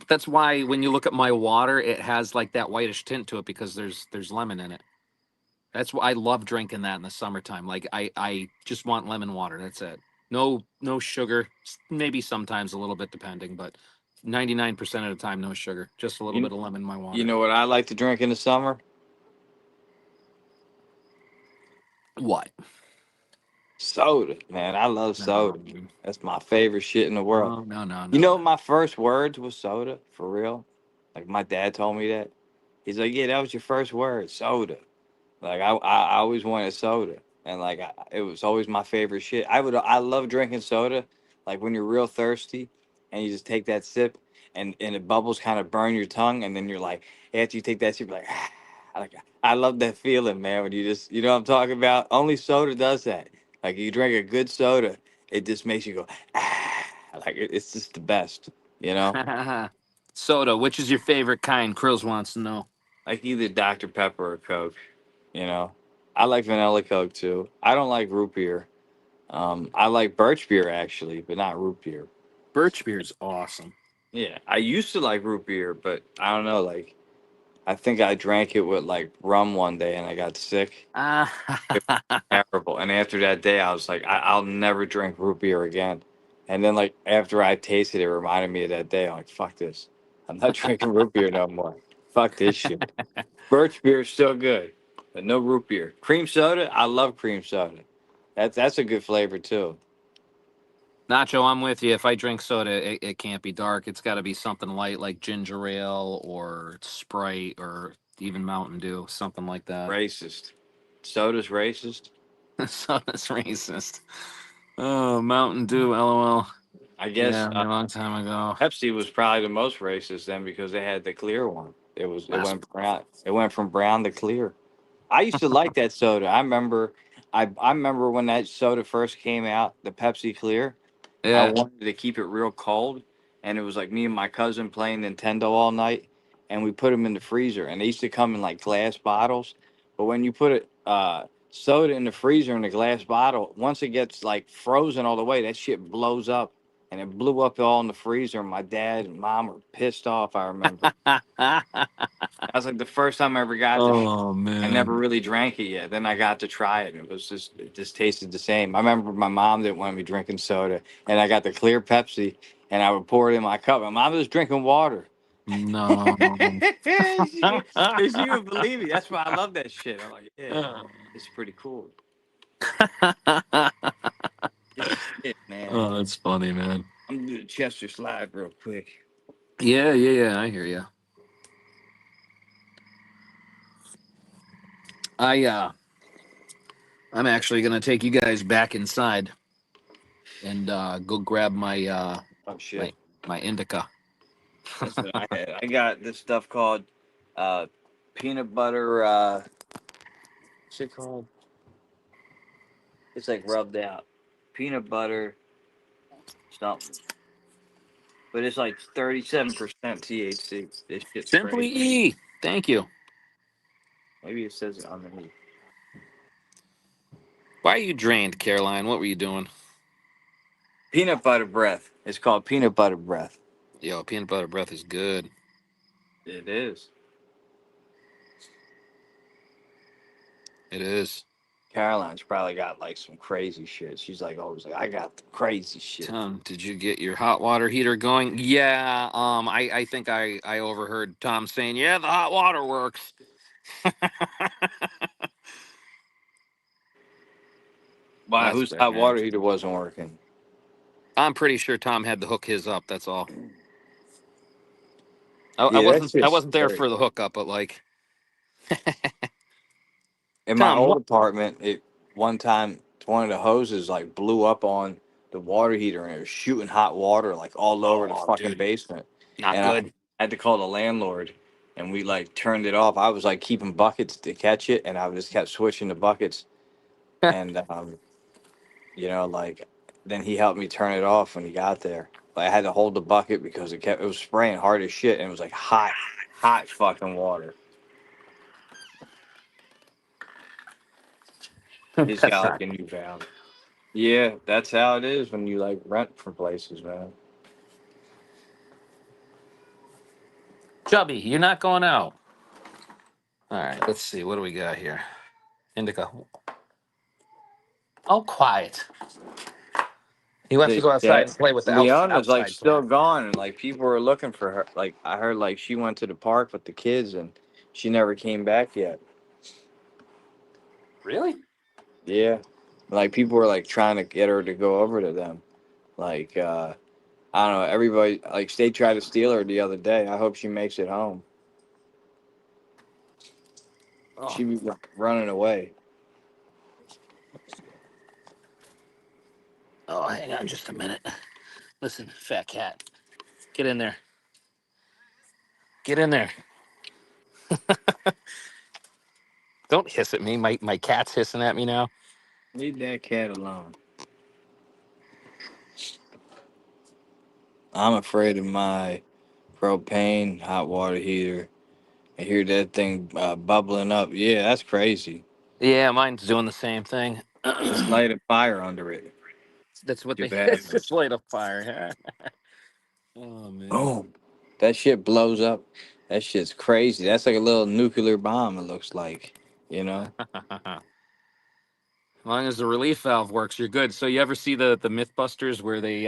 [SPEAKER 1] That's why when you look at my water, it has like that whitish tint to it because there's lemon in it. That's why I love drinking that in the summertime. Like I just want lemon water. That's it. No sugar. Maybe sometimes a little bit depending, but 99% of the time no sugar. Just a little
[SPEAKER 2] You,
[SPEAKER 1] bit of lemon in my
[SPEAKER 2] you
[SPEAKER 1] water.
[SPEAKER 2] know what I like to drink in the summer?
[SPEAKER 1] What?
[SPEAKER 2] Soda, man. I love
[SPEAKER 1] No,
[SPEAKER 2] soda.
[SPEAKER 1] dude.
[SPEAKER 2] That's my favorite shit in the world. You
[SPEAKER 1] No.
[SPEAKER 2] know, my first words was soda, for real. Like my dad told me that. He's like, "Yeah, that was your first word, soda." Like I always wanted soda, and like it was always my favorite shit. I love drinking soda, like when you're real thirsty, and you just take that sip, and the bubbles kind of burn your tongue, and then you're like, after you take that sip, you're like, like I love that feeling, man. When you just, you know what I'm talking about? Only soda does that. Like you drink a good soda, it just makes you go, like it's just the best, you know.
[SPEAKER 1] Soda, which is your favorite kind? Krills wants to know.
[SPEAKER 2] Like either Dr Pepper or Coke, you know. I like vanilla Coke too. I don't like root beer. I like birch beer actually, but not root beer.
[SPEAKER 1] Birch beer's awesome.
[SPEAKER 2] Yeah, I used to like root beer, but I don't know. Like, I think I drank it with like rum one day, and I got sick.
[SPEAKER 1] Ah,
[SPEAKER 2] It was terrible. And after that day, I was like, I'll never drink root beer again. And then, like after I tasted it, it reminded me of that day. I'm like, fuck this. I'm not drinking root beer no more. Fuck this shit. Birch beer is still good, but no root beer. Cream soda, I love cream soda. That's a good flavor too.
[SPEAKER 1] Nacho, I'm with you. If I drink soda, it can't be dark. It's got to be something light like ginger ale or Sprite or even Mountain Dew, something like that.
[SPEAKER 2] Racist. Soda's racist.
[SPEAKER 1] Soda's racist. Oh, Mountain Dew, LOL.
[SPEAKER 2] I guess
[SPEAKER 1] Yeah, a long time ago.
[SPEAKER 2] Pepsi was probably the most racist then because they had the clear one. It
[SPEAKER 1] That's
[SPEAKER 2] went brown. It went from brown to clear. I used to like that soda. I remember when that soda first came out, the Pepsi Clear. I
[SPEAKER 1] yeah.
[SPEAKER 2] wanted to keep it real cold, and it was like me and my cousin playing Nintendo all night, and we put them in the freezer, and they used to come in like glass bottles. But when you put it soda in the freezer in a glass bottle, once it gets like frozen all the way, that shit blows up, and it blew up all in the freezer. And my dad and mom were pissed off. I remember that was like the first time I ever got that.
[SPEAKER 1] Oh
[SPEAKER 2] I never
[SPEAKER 1] man.
[SPEAKER 2] really drank it yet. Then I got to try it, and it just tasted the same. I remember my mom didn't want me drinking soda, and I got the clear Pepsi, and I would pour it in my cup. My mom was drinking water.
[SPEAKER 1] No.
[SPEAKER 2] she would believe me. That's why I love that shit. I'm like, yeah, it's pretty cool. It's shit, man.
[SPEAKER 1] Oh, that's funny, man.
[SPEAKER 2] I'm gonna do the Chester slide real quick.
[SPEAKER 1] Yeah. I hear you. I'm actually gonna take you guys back inside and go grab
[SPEAKER 2] Oh
[SPEAKER 1] my
[SPEAKER 2] shit.
[SPEAKER 1] my indica.
[SPEAKER 2] That's what I had. I got this stuff called uh, peanut butter. What's it called? It's like rubbed out peanut butter something, but it's like 37% THC. This shit's
[SPEAKER 1] Simply
[SPEAKER 2] crazy.
[SPEAKER 1] E. Thank you.
[SPEAKER 2] Maybe it says it underneath.
[SPEAKER 1] Why are you drained, Caroline? What were you doing?
[SPEAKER 2] Peanut butter breath. It's called peanut butter breath.
[SPEAKER 1] Yo, peanut butter breath is good.
[SPEAKER 2] It is.
[SPEAKER 1] It is.
[SPEAKER 2] Caroline's probably got like some crazy shit. She's like always like, I got the crazy shit.
[SPEAKER 1] Tom, did you get your hot water heater going? Yeah. I think I overheard Tom saying, yeah, the hot water works.
[SPEAKER 2] Why?
[SPEAKER 1] That's
[SPEAKER 2] Whose
[SPEAKER 1] fair,
[SPEAKER 2] hot
[SPEAKER 1] man.
[SPEAKER 2] water heater wasn't working?
[SPEAKER 1] I'm pretty sure Tom had to hook his up. That's all. I
[SPEAKER 2] Yeah, that
[SPEAKER 1] wasn't I
[SPEAKER 2] shit's
[SPEAKER 1] wasn't there
[SPEAKER 2] scary.
[SPEAKER 1] for the hookup, but like,
[SPEAKER 2] In my
[SPEAKER 1] Tom,
[SPEAKER 2] old
[SPEAKER 1] what?
[SPEAKER 2] apartment, it one time one of the hoses like blew up on the water heater, and it was shooting hot water like all over the
[SPEAKER 1] Oh,
[SPEAKER 2] fucking
[SPEAKER 1] dude,
[SPEAKER 2] basement.
[SPEAKER 1] not
[SPEAKER 2] And I
[SPEAKER 1] good.
[SPEAKER 2] had to call the landlord, and we like turned it off. I was like keeping buckets to catch it, and I just kept switching the buckets. And you know, like then he helped me turn it off when he got there. Like I had to hold the bucket because it was spraying hard as shit, and it was like hot fucking water. He's
[SPEAKER 1] That's
[SPEAKER 2] got like
[SPEAKER 1] not.
[SPEAKER 2] a new valve. Yeah, that's how it is when you like rent from places, man.
[SPEAKER 1] Chubby, you're not going out. All right, let's see. What do we got here? Indica. Oh, quiet. He wants to go outside and play with the
[SPEAKER 2] Leona's like
[SPEAKER 1] outside
[SPEAKER 2] still
[SPEAKER 1] plant.
[SPEAKER 2] gone, and like people were looking for her. Like I heard like she went to the park with the kids, and she never came back yet.
[SPEAKER 1] Really?
[SPEAKER 2] Yeah, like people were like trying to get her to go over to them. Like I don't know, everybody like they tried to steal her the other day. I hope she makes it home.
[SPEAKER 1] Oh,
[SPEAKER 2] She be running away.
[SPEAKER 1] oh, hang on just a minute. Listen, fat cat, get in there. Get in there. Don't hiss at me. My cat's hissing at me now.
[SPEAKER 2] Leave that cat alone. I'm afraid of my propane hot water heater. I hear that thing bubbling up. Yeah, that's crazy.
[SPEAKER 1] Yeah, mine's doing the same thing.
[SPEAKER 2] Just light a fire under it.
[SPEAKER 1] That's what
[SPEAKER 2] Too
[SPEAKER 1] they.
[SPEAKER 2] bad.
[SPEAKER 1] It's just light a fire. Oh man.
[SPEAKER 2] Boom. That shit blows up. That shit's crazy. That's like a little nuclear bomb, it looks like. You know?
[SPEAKER 1] As long as the relief valve works, you're good. So you ever see the MythBusters where they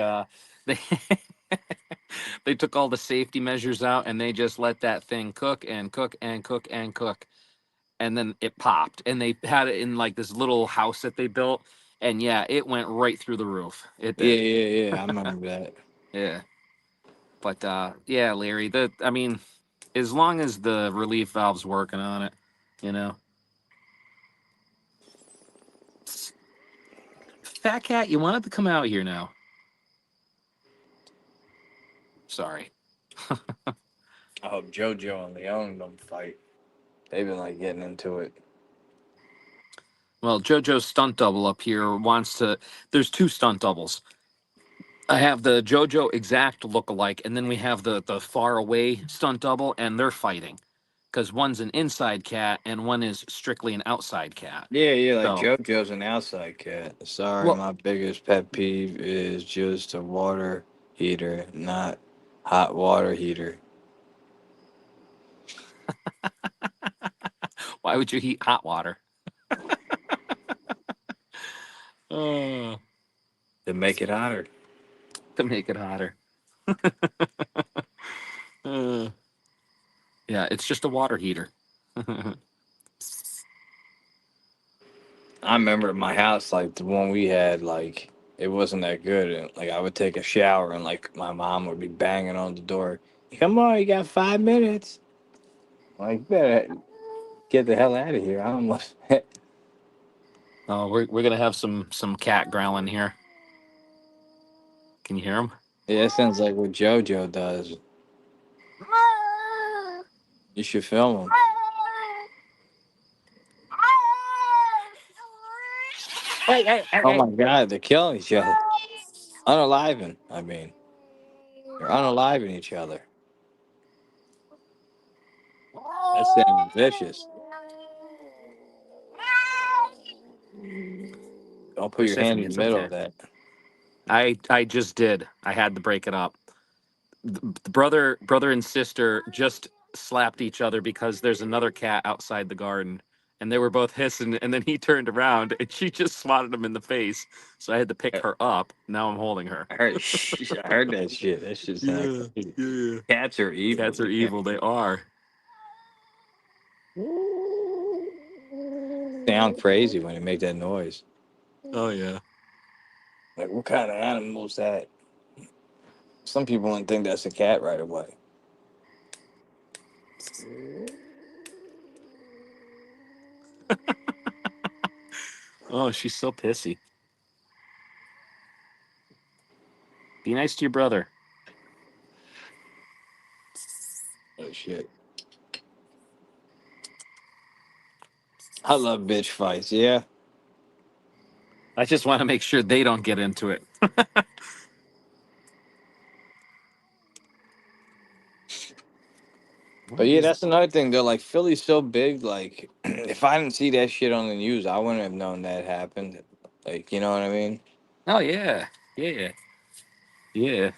[SPEAKER 1] they took all the safety measures out and they just let that thing cook and cook and cook and cook, and then it popped, and they had it in like this little house that they built, and yeah, it went right through the roof. It
[SPEAKER 2] Yeah,
[SPEAKER 1] did.
[SPEAKER 2] yeah, yeah. I remember that.
[SPEAKER 1] Yeah. But yeah, Larry, I mean, as long as the relief valve's working on it, you know. Fat cat, you wanted to come out here now. Sorry.
[SPEAKER 2] I hope JoJo and Leon don't fight. They've been like getting into it.
[SPEAKER 1] Well, JoJo's stunt double up here wants to. There's two stunt doubles. I have the JoJo exact look-alike, and then we have the far away stunt double, and they're fighting because one's an inside cat and one is strictly an outside cat.
[SPEAKER 2] Yeah, yeah, like
[SPEAKER 1] So,
[SPEAKER 2] JoJo's an outside cat. Sorry,
[SPEAKER 1] well,
[SPEAKER 2] my biggest pet peeve is just a water heater, not hot water heater.
[SPEAKER 1] why would you heat hot water? Uh,
[SPEAKER 2] To make it hotter.
[SPEAKER 1] to make it hotter. Uh, yeah, it's just a water heater.
[SPEAKER 2] I remember my house, like the one we had, like it wasn't that good. And like I would take a shower, and like my mom would be banging on the door. Come on, you got 5 minutes. Like, you better get the hell out of here. I almost.
[SPEAKER 1] Oh, we're gonna have some cat growling here. Can you hear him?
[SPEAKER 2] Yeah, that sounds like what JoJo does. You should film them.
[SPEAKER 1] Hey, hey, hey,
[SPEAKER 2] Oh
[SPEAKER 1] hey.
[SPEAKER 2] my God, they're killing each other. Unaliving, I mean. They're unaliving each other. That's damn vicious. Don't put
[SPEAKER 1] They're
[SPEAKER 2] your hand
[SPEAKER 1] sniffing
[SPEAKER 2] in
[SPEAKER 1] you.
[SPEAKER 2] the
[SPEAKER 1] It's
[SPEAKER 2] middle
[SPEAKER 1] okay.
[SPEAKER 2] of that.
[SPEAKER 1] I just did. I had to break it up. The brother and sister just slapped each other because there's another cat outside the garden, and they were both hissing. And then he turned around and she just swatted him in the face. So I had to pick her up. Now I'm holding her.
[SPEAKER 2] I heard, I heard that shit. That shit sound
[SPEAKER 1] Yeah,
[SPEAKER 2] crazy.
[SPEAKER 1] yeah.
[SPEAKER 2] Cats are evil.
[SPEAKER 1] Cats are evil. They are.
[SPEAKER 2] Sound crazy when they make that noise.
[SPEAKER 1] Oh yeah.
[SPEAKER 2] Like, what kind of animal is that? Some people wouldn't think that's a cat right away.
[SPEAKER 1] Oh, she's so pissy. Be nice to your brother.
[SPEAKER 2] Oh shit. I love bitch fights. Yeah.
[SPEAKER 1] I just want to make sure they don't get into it.
[SPEAKER 2] But yeah, that's another thing. They're like Philly's so big. Like, if I didn't see that shit on the news, I wouldn't have known that happened. Like, you know what I mean?
[SPEAKER 1] Oh yeah, yeah, yeah.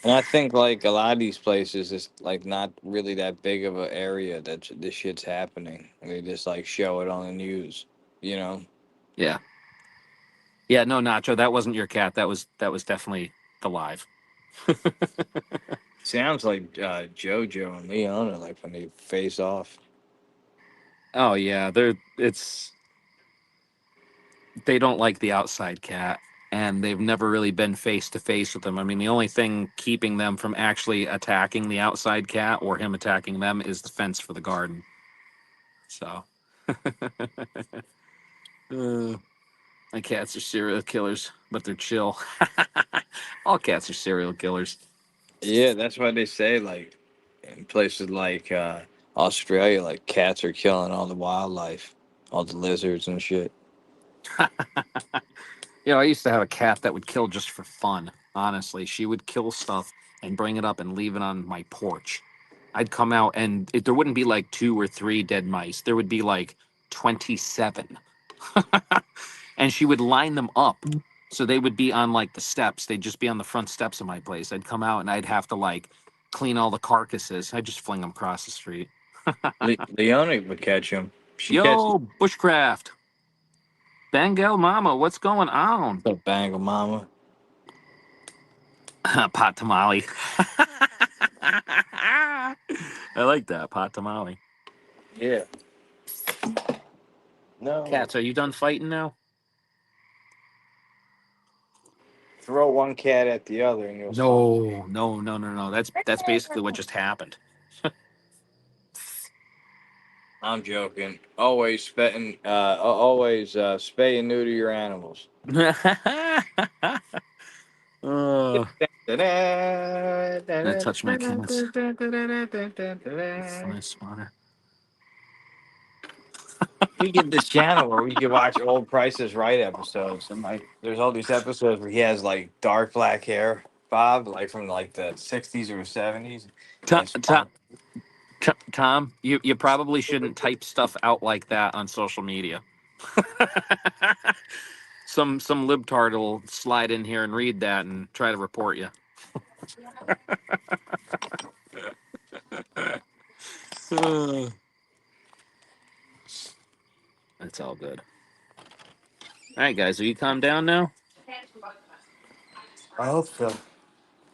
[SPEAKER 2] And I think like a lot of these places, it's like not really that big of an area that this shit's happening. They just like show it on the news. You know?
[SPEAKER 1] Yeah. Yeah, no, Nacho, that wasn't your cat. That was definitely the live.
[SPEAKER 2] Sounds like JoJo and Leona, like when they face off.
[SPEAKER 1] Oh yeah, they don't like the outside cat, and they've never really been face to face with them. I mean, the only thing keeping them from actually attacking the outside cat or him attacking them is the fence for the garden. So, uh, my cats are serial killers, but they're chill. All cats are serial killers.
[SPEAKER 2] Yeah, that's why they say like in places like Australia, like cats are killing all the wildlife, all the lizards and shit.
[SPEAKER 1] I used to have a cat that would kill just for fun. Honestly, she would kill stuff and bring it up and leave it on my porch. I'd come out and there wouldn't be like two or three dead mice. There would be like 27. And she would line them up. So they would be on like the steps. They'd just be on the front steps of my place. I'd come out and I'd have to like clean all the carcasses. I'd just fling them across the street.
[SPEAKER 2] Leona would catch him. She catches
[SPEAKER 1] Yo, bushcraft. Bengal mama, what's going on?
[SPEAKER 2] the Bengal mama.
[SPEAKER 1] Pot tamale. I like that pot tamale.
[SPEAKER 2] Yeah. No.
[SPEAKER 1] Cats, are you done fighting now?
[SPEAKER 2] Throw one cat at the other and you'll
[SPEAKER 1] No, no, no, no, no. That's basically what just happened.
[SPEAKER 2] I'm joking. Always spay and neuter your animals.
[SPEAKER 1] Oh, I touch my cats.
[SPEAKER 2] You
[SPEAKER 1] Nice spawner.
[SPEAKER 2] get this channel where we can watch old Prices Right episodes, and like, there's all these episodes where he has like dark black hair, Bob, like from like the '60s or '70s.
[SPEAKER 1] Tom,
[SPEAKER 2] And
[SPEAKER 1] Tom, Tom, you probably shouldn't type stuff out like that on social media. Some libtard will slide in here and read that and try to report you. That's all good. All right, guys, are you calm down now?
[SPEAKER 2] I hope so.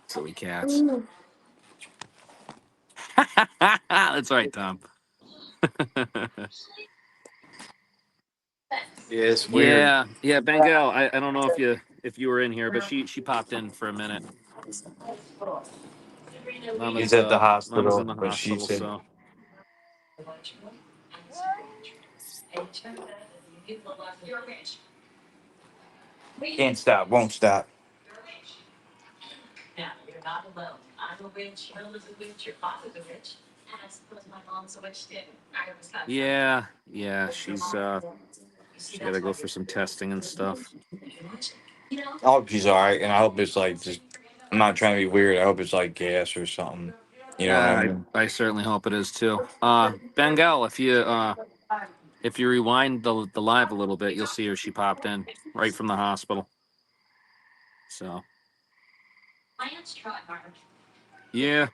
[SPEAKER 1] Silly cats. That's right, Tom.
[SPEAKER 2] Yeah, it's weird.
[SPEAKER 1] Yeah, Bengal. I don't know if you were in here, but she popped in for a minute.
[SPEAKER 2] He's at the
[SPEAKER 1] Mama's in
[SPEAKER 2] hospital,
[SPEAKER 1] the
[SPEAKER 2] but she
[SPEAKER 1] hospital,
[SPEAKER 2] said
[SPEAKER 1] so
[SPEAKER 2] can't stop, won't stop.
[SPEAKER 1] yeah, she got to go for some testing and stuff.
[SPEAKER 2] I hope she's all right, and I hope it's like just. I'm not trying to be weird. I hope it's like gas or something. You know what I mean?
[SPEAKER 1] I certainly hope it is too. Bengal, if you rewind the live a little bit, you'll see her. She popped in right from the hospital. So yeah,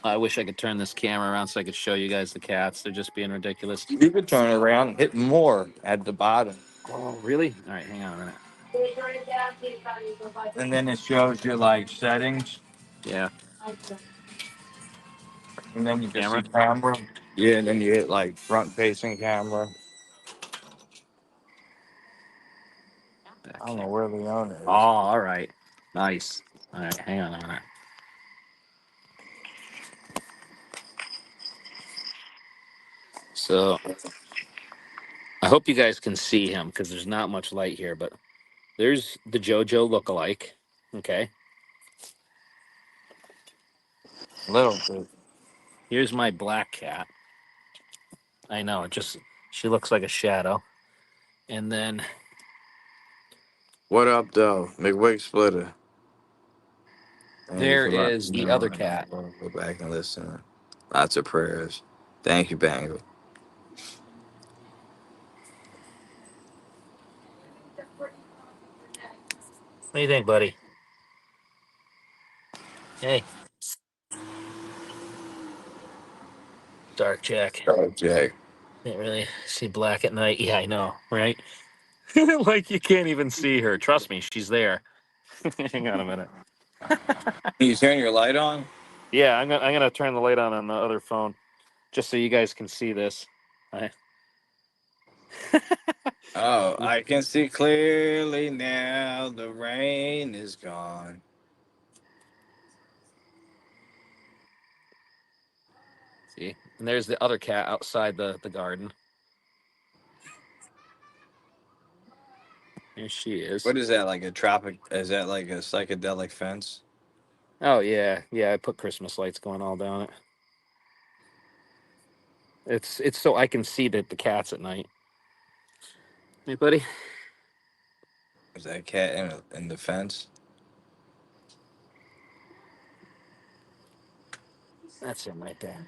[SPEAKER 1] I wish I could turn this camera around so I could show you guys the cats. They're just being ridiculous.
[SPEAKER 2] You could turn it around, hit more at the bottom,
[SPEAKER 1] Oh, really? All right, hang on a minute.
[SPEAKER 2] and then it shows you like settings,
[SPEAKER 1] Yeah,
[SPEAKER 2] and then you can
[SPEAKER 1] camera.
[SPEAKER 2] see camera. Yeah, and then you hit like front facing camera.
[SPEAKER 1] Back
[SPEAKER 2] I don't know
[SPEAKER 1] camera.
[SPEAKER 2] where Leona is.
[SPEAKER 1] Oh, all right. Nice. All right, hang on a minute. So I hope you guys can see him because there's not much light here, but There's the JoJo lookalike. Okay.
[SPEAKER 2] Little bit.
[SPEAKER 1] Here's my black cat. I know, she looks like a shadow. And then
[SPEAKER 2] What up, though? McWig Splitter. Thank you
[SPEAKER 1] there
[SPEAKER 2] for letting
[SPEAKER 1] is
[SPEAKER 2] me
[SPEAKER 1] the
[SPEAKER 2] know.
[SPEAKER 1] other cat.
[SPEAKER 2] I'll go back and listen. Lots of prayers. Thank you, Bangle.
[SPEAKER 1] What do you think, buddy? Hey, Dark Jack.
[SPEAKER 2] Oh, Jack.
[SPEAKER 1] Can't really see black at night. Yeah, I know, right? Like you can't even see her. Trust me, she's there. Hang on a minute.
[SPEAKER 2] Can you turn your light on?
[SPEAKER 1] Yeah, I'm gonna turn the light on the other phone, just so you guys can see this. I,
[SPEAKER 2] Oh, I can see clearly now. The rain is gone.
[SPEAKER 1] see, and there's the other cat outside the garden. There she is.
[SPEAKER 2] What is that, like a tropic? Is that like a psychedelic fence?
[SPEAKER 1] Oh yeah, yeah. I put Christmas lights going all down it. It's so I can see the cats at night. Hey, buddy.
[SPEAKER 2] Is that cat in the fence?
[SPEAKER 1] That's him right there.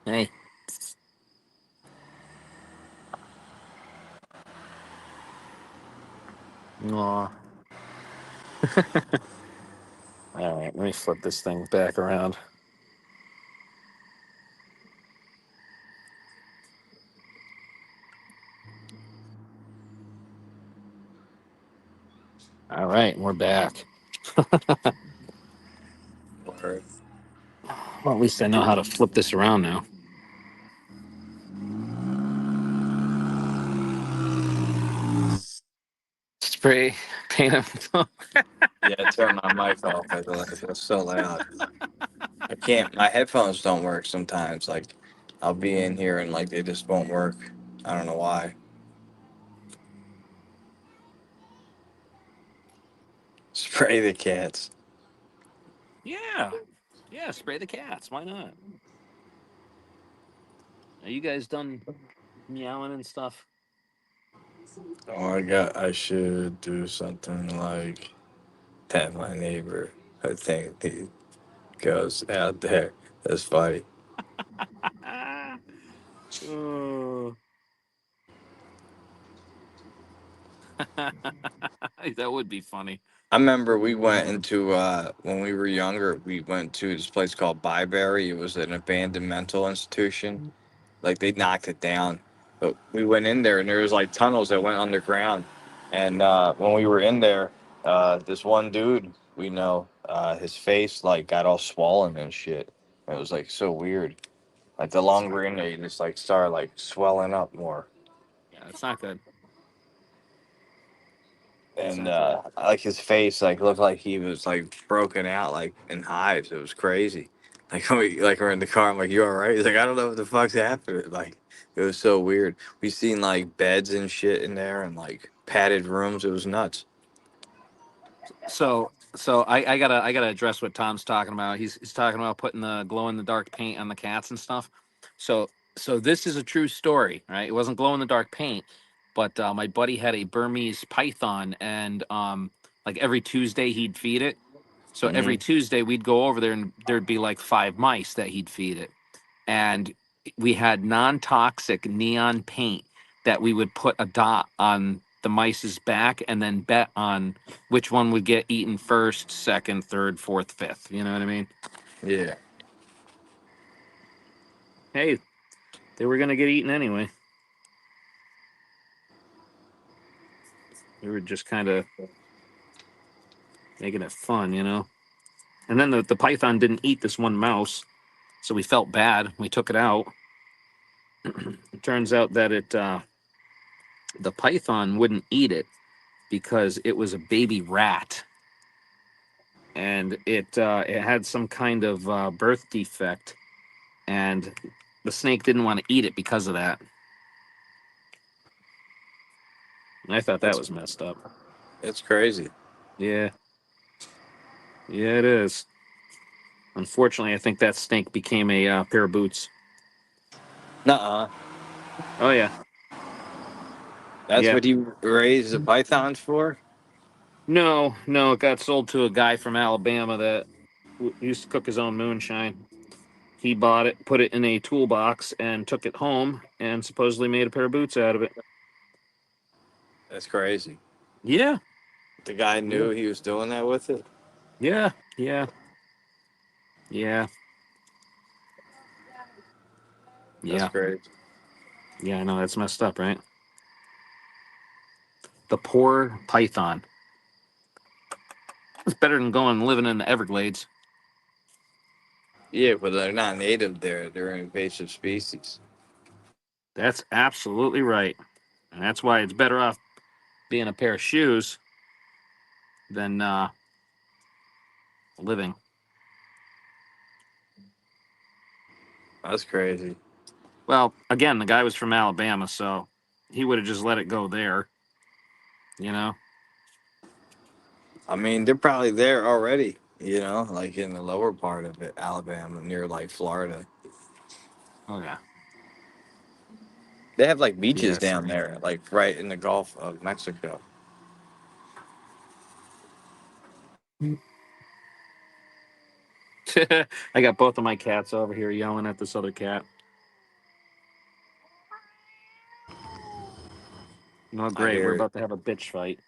[SPEAKER 1] Hey. Aw. All right, let me flip this thing back around. All right, we're back.
[SPEAKER 2] Or
[SPEAKER 1] Well, at least I know how to flip this around now. Spray paint him.
[SPEAKER 2] yeah, turn my mic off. It's so loud. I can't. My headphones don't work sometimes. Like, I'll be in here and like they just won't work. I don't know why. Spray the cats.
[SPEAKER 1] Yeah, yeah. Spray the cats. Why not? Are you guys done meowing and stuff?
[SPEAKER 2] Oh, I should do something like tap my neighbor. I think he goes out there. That's funny.
[SPEAKER 1] Oh. That would be funny.
[SPEAKER 2] I remember we went into when we were younger. We went to this place called Byberry. It was an abandoned mental institution. Like they knocked it down, but we went in there and there was like tunnels that went underground. And when we were in there, this one dude we know, his face like got all swollen and shit. It was like so weird. Like the longer we're in there, you just like start like swelling up more.
[SPEAKER 1] Yeah, it's not good.
[SPEAKER 2] And like his face like looked like he was like broken out like in hives. It was crazy. Like we're in the car. I'm like, you all right? He's like, I don't know what the fuck's happening. Like it was so weird. We seen like beds and shit in there and like padded rooms. It was nuts.
[SPEAKER 1] So I gotta address what Tom's talking about. He's talking about putting the glow in the dark paint on the cats and stuff. So so this is a true story, right? It wasn't glow in the dark paint, but my buddy had a Burmese python, and like every Tuesday he'd feed it. So every
[SPEAKER 2] Hmm.
[SPEAKER 1] Tuesday we'd go over there, and there'd be like 5 mice that he'd feed it, and we had non-toxic neon paint that we would put a dot on the mice's back and then bet on which one would get eaten first, second, third, fourth, fifth. You know what I mean?
[SPEAKER 2] Yeah.
[SPEAKER 1] Hey, they were gonna get eaten anyway. We were just kind of making it fun, you know. And then the python didn't eat this one mouse, so we felt bad. We took it out. It turns out that the python wouldn't eat it because it was a baby rat, and it had some kind of birth defect, and the snake didn't want to eat it because of that. And I thought that
[SPEAKER 2] That's
[SPEAKER 1] was messed up.
[SPEAKER 2] it's crazy.
[SPEAKER 1] Yeah, yeah, it is. Unfortunately, I think that snake became a pair of boots.
[SPEAKER 2] Nuh-uh.
[SPEAKER 1] Oh yeah,
[SPEAKER 2] That's
[SPEAKER 1] yeah.
[SPEAKER 2] what you raised the pythons for?
[SPEAKER 1] No, no, it got sold to a guy from Alabama that used to cook his own moonshine. He bought it, put it in a toolbox, and took it home, and supposedly made a pair of boots out of it.
[SPEAKER 2] That's crazy.
[SPEAKER 1] Yeah,
[SPEAKER 2] The guy
[SPEAKER 1] yeah,
[SPEAKER 2] knew he was doing that with it.
[SPEAKER 1] yeah, yeah, yeah,
[SPEAKER 2] That's
[SPEAKER 1] yeah,
[SPEAKER 2] crazy.
[SPEAKER 1] yeah. I know that's messed up, right? The poor python. It's better than going and living in the Everglades.
[SPEAKER 2] Yeah, but they're not native there. They're an invasive species.
[SPEAKER 1] That's absolutely right, and that's why it's better off being a pair of shoes than living.
[SPEAKER 2] That's crazy.
[SPEAKER 1] Well, again, the guy was from Alabama, so he would have just let it go there. You know?
[SPEAKER 2] I mean, they're probably there already, like in the lower part of it, Alabama, near like Florida.
[SPEAKER 1] Oh yeah.
[SPEAKER 2] They have like beaches
[SPEAKER 1] Yes.
[SPEAKER 2] down there, like right in the Gulf of Mexico.
[SPEAKER 1] I got both of my cats over here yelling at this other cat. Oh,
[SPEAKER 2] I
[SPEAKER 1] great. We're
[SPEAKER 2] hear it.
[SPEAKER 1] about to have a bitch fight.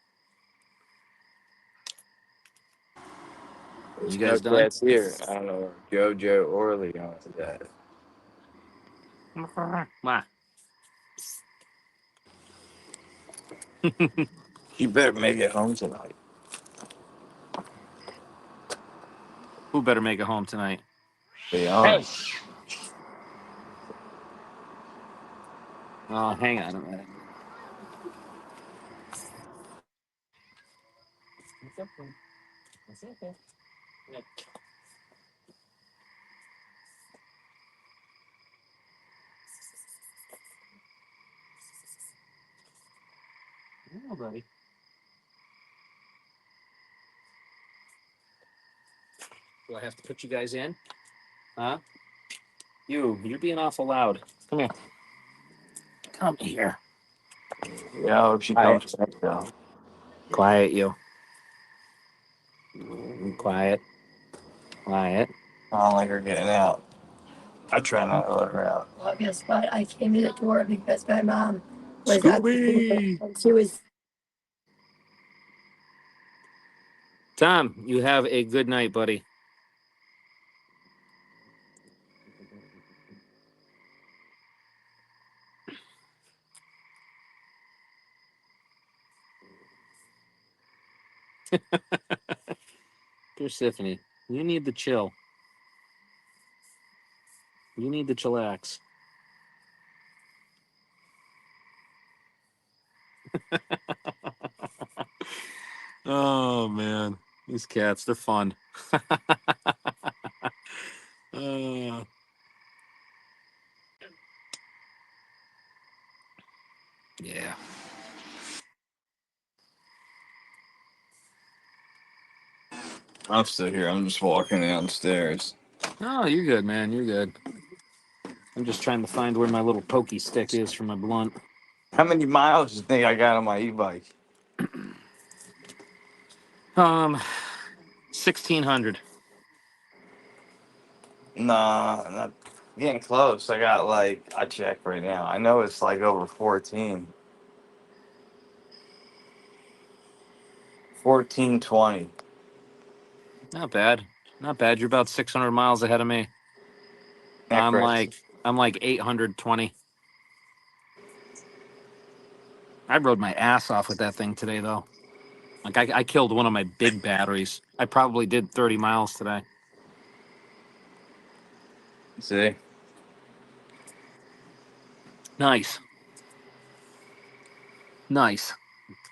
[SPEAKER 2] There's
[SPEAKER 1] You
[SPEAKER 2] no
[SPEAKER 1] guys done?
[SPEAKER 2] cats here. I don't know where JoJo or Leon is at.
[SPEAKER 1] Wah.
[SPEAKER 2] You better make it home tonight.
[SPEAKER 1] Who better make it home tonight?
[SPEAKER 2] Leon.
[SPEAKER 1] Hey. Oh, hang on a minute. Oh, buddy. Do I have to put you guys in? Huh? You're being awful loud. Come here. Come here.
[SPEAKER 2] Yeah, I hope she
[SPEAKER 1] Quiet.
[SPEAKER 2] comes back though.
[SPEAKER 1] Quiet, you. Quiet. Quiet.
[SPEAKER 2] I don't like her getting out. I try not to let her out.
[SPEAKER 4] Well, guess what? I came to the door because my mom was at
[SPEAKER 1] Scooby!
[SPEAKER 4] and she was
[SPEAKER 1] Tom, you have a good night, buddy. Persephone, you need the chill. You need to chillax. Oh man, these cats, they're fun. uh, yeah.
[SPEAKER 2] I'm still here. I'm just walking downstairs.
[SPEAKER 1] Oh, you're good, man. You're good. I'm just trying to find where my little pokey stick is for my blunt.
[SPEAKER 2] How many miles do you think I got on my e-bike?
[SPEAKER 1] 1,600.
[SPEAKER 2] Nah, not getting close. I got I check right now. I know it's like over 14. 1420.
[SPEAKER 1] Not bad. Not bad. You're about 600 miles ahead of me.
[SPEAKER 2] That
[SPEAKER 1] I'm
[SPEAKER 2] crazy.
[SPEAKER 1] like I'm like 820. I rode my ass off with that thing today, though. Like I killed one of my big batteries. I probably did 30 miles today.
[SPEAKER 2] See?
[SPEAKER 1] Nice, nice,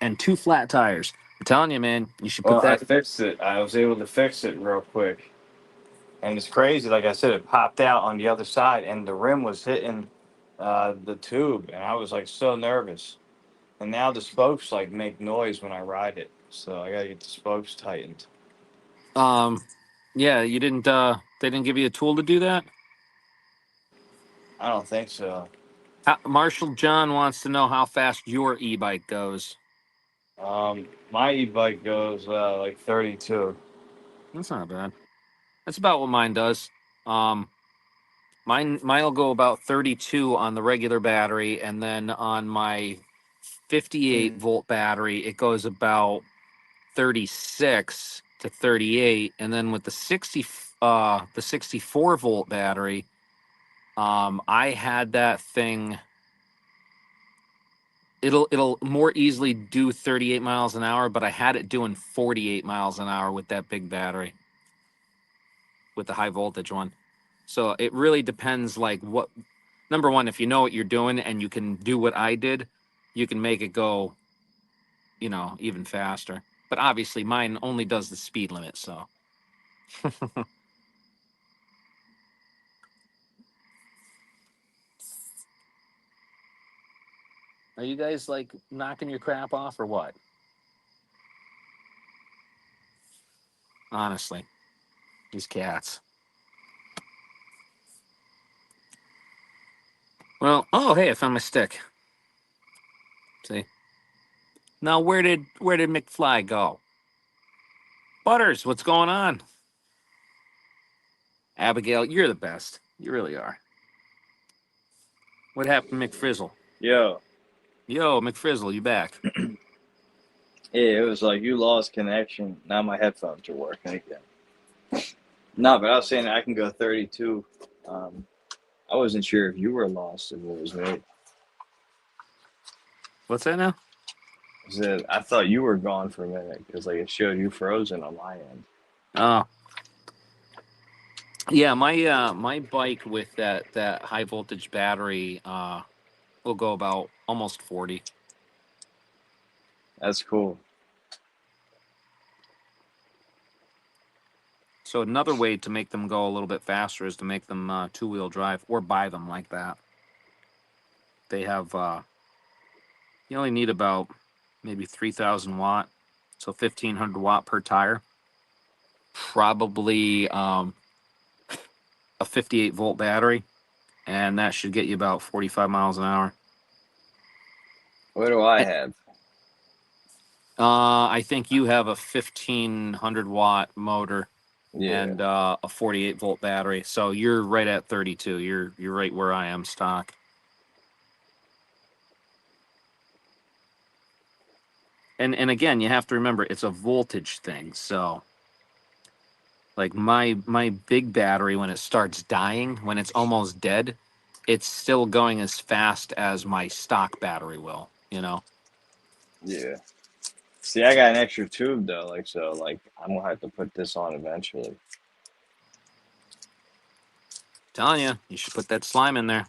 [SPEAKER 1] and two flat tires. I'm telling you, man, you should put
[SPEAKER 2] Well, I
[SPEAKER 1] that.
[SPEAKER 2] fixed it. I was able to fix it real quick. And it's crazy. Like I said, it popped out on the other side, and the rim was hitting the tube, and I was like so nervous. And now the spokes like make noise when I ride it, so I gotta get the spokes tightened.
[SPEAKER 1] Um, yeah, you didn't. They didn't give you a tool to do that.
[SPEAKER 2] I don't think so.
[SPEAKER 1] Marshall John wants to know how fast your e-bike goes.
[SPEAKER 2] My e-bike goes like 32.
[SPEAKER 1] That's not bad. That's about what mine does. Um, mine'll go about 32 on the regular battery, and then on my 58-volt battery, it goes about 36 to 38, and then with the 64-volt battery, I had that thing. It'll more easily do 38 miles an hour, but I had it doing 48 miles an hour with that big battery, with the high voltage one. So it really depends, like, what, number one, if you know what you're doing and you can do what I did, you can make it go, even faster. But obviously mine only does the speed limit, so. Are you guys like knocking your crap off or what? Honestly, these cats. Well, oh hey, I found my stick. See? Now where did McFly go? Butters, what's going on? Abigail, you're the best. You really are. What happened to McFrizzle?
[SPEAKER 5] Yo,
[SPEAKER 1] Yo, McFrizzle, you back?
[SPEAKER 5] yeah, it was like you lost connection. Now my headphones are working again. No, but I was saying I can go 32. I wasn't sure if you were lost or if it was me.
[SPEAKER 1] What's that now?
[SPEAKER 5] I said I thought you were gone for a minute because like it showed you frozen on my end.
[SPEAKER 1] Oh, yeah, my bike with that high voltage battery will go about almost 40.
[SPEAKER 5] That's cool.
[SPEAKER 1] So another way to make them go a little bit faster is to make them two-wheel drive or buy them like that. They have you only need about maybe 3,000 watt, so 1,500 watt per tire. Probably a 58-volt battery, and that should get you about 45 miles an hour.
[SPEAKER 5] What do I have?
[SPEAKER 1] I think you have a 1,500 watt motor
[SPEAKER 5] Yeah,
[SPEAKER 1] and a 48-volt battery, so you're right at 32. You're right where I am stock. And again, you have to remember it's a voltage thing. So, like my big battery, when it starts dying, when it's almost dead, it's still going as fast as my stock battery will.
[SPEAKER 5] yeah. See, I got an extra tube though, like so, like I'm gonna have to put this on eventually.
[SPEAKER 1] Telling you, you should put that slime in there.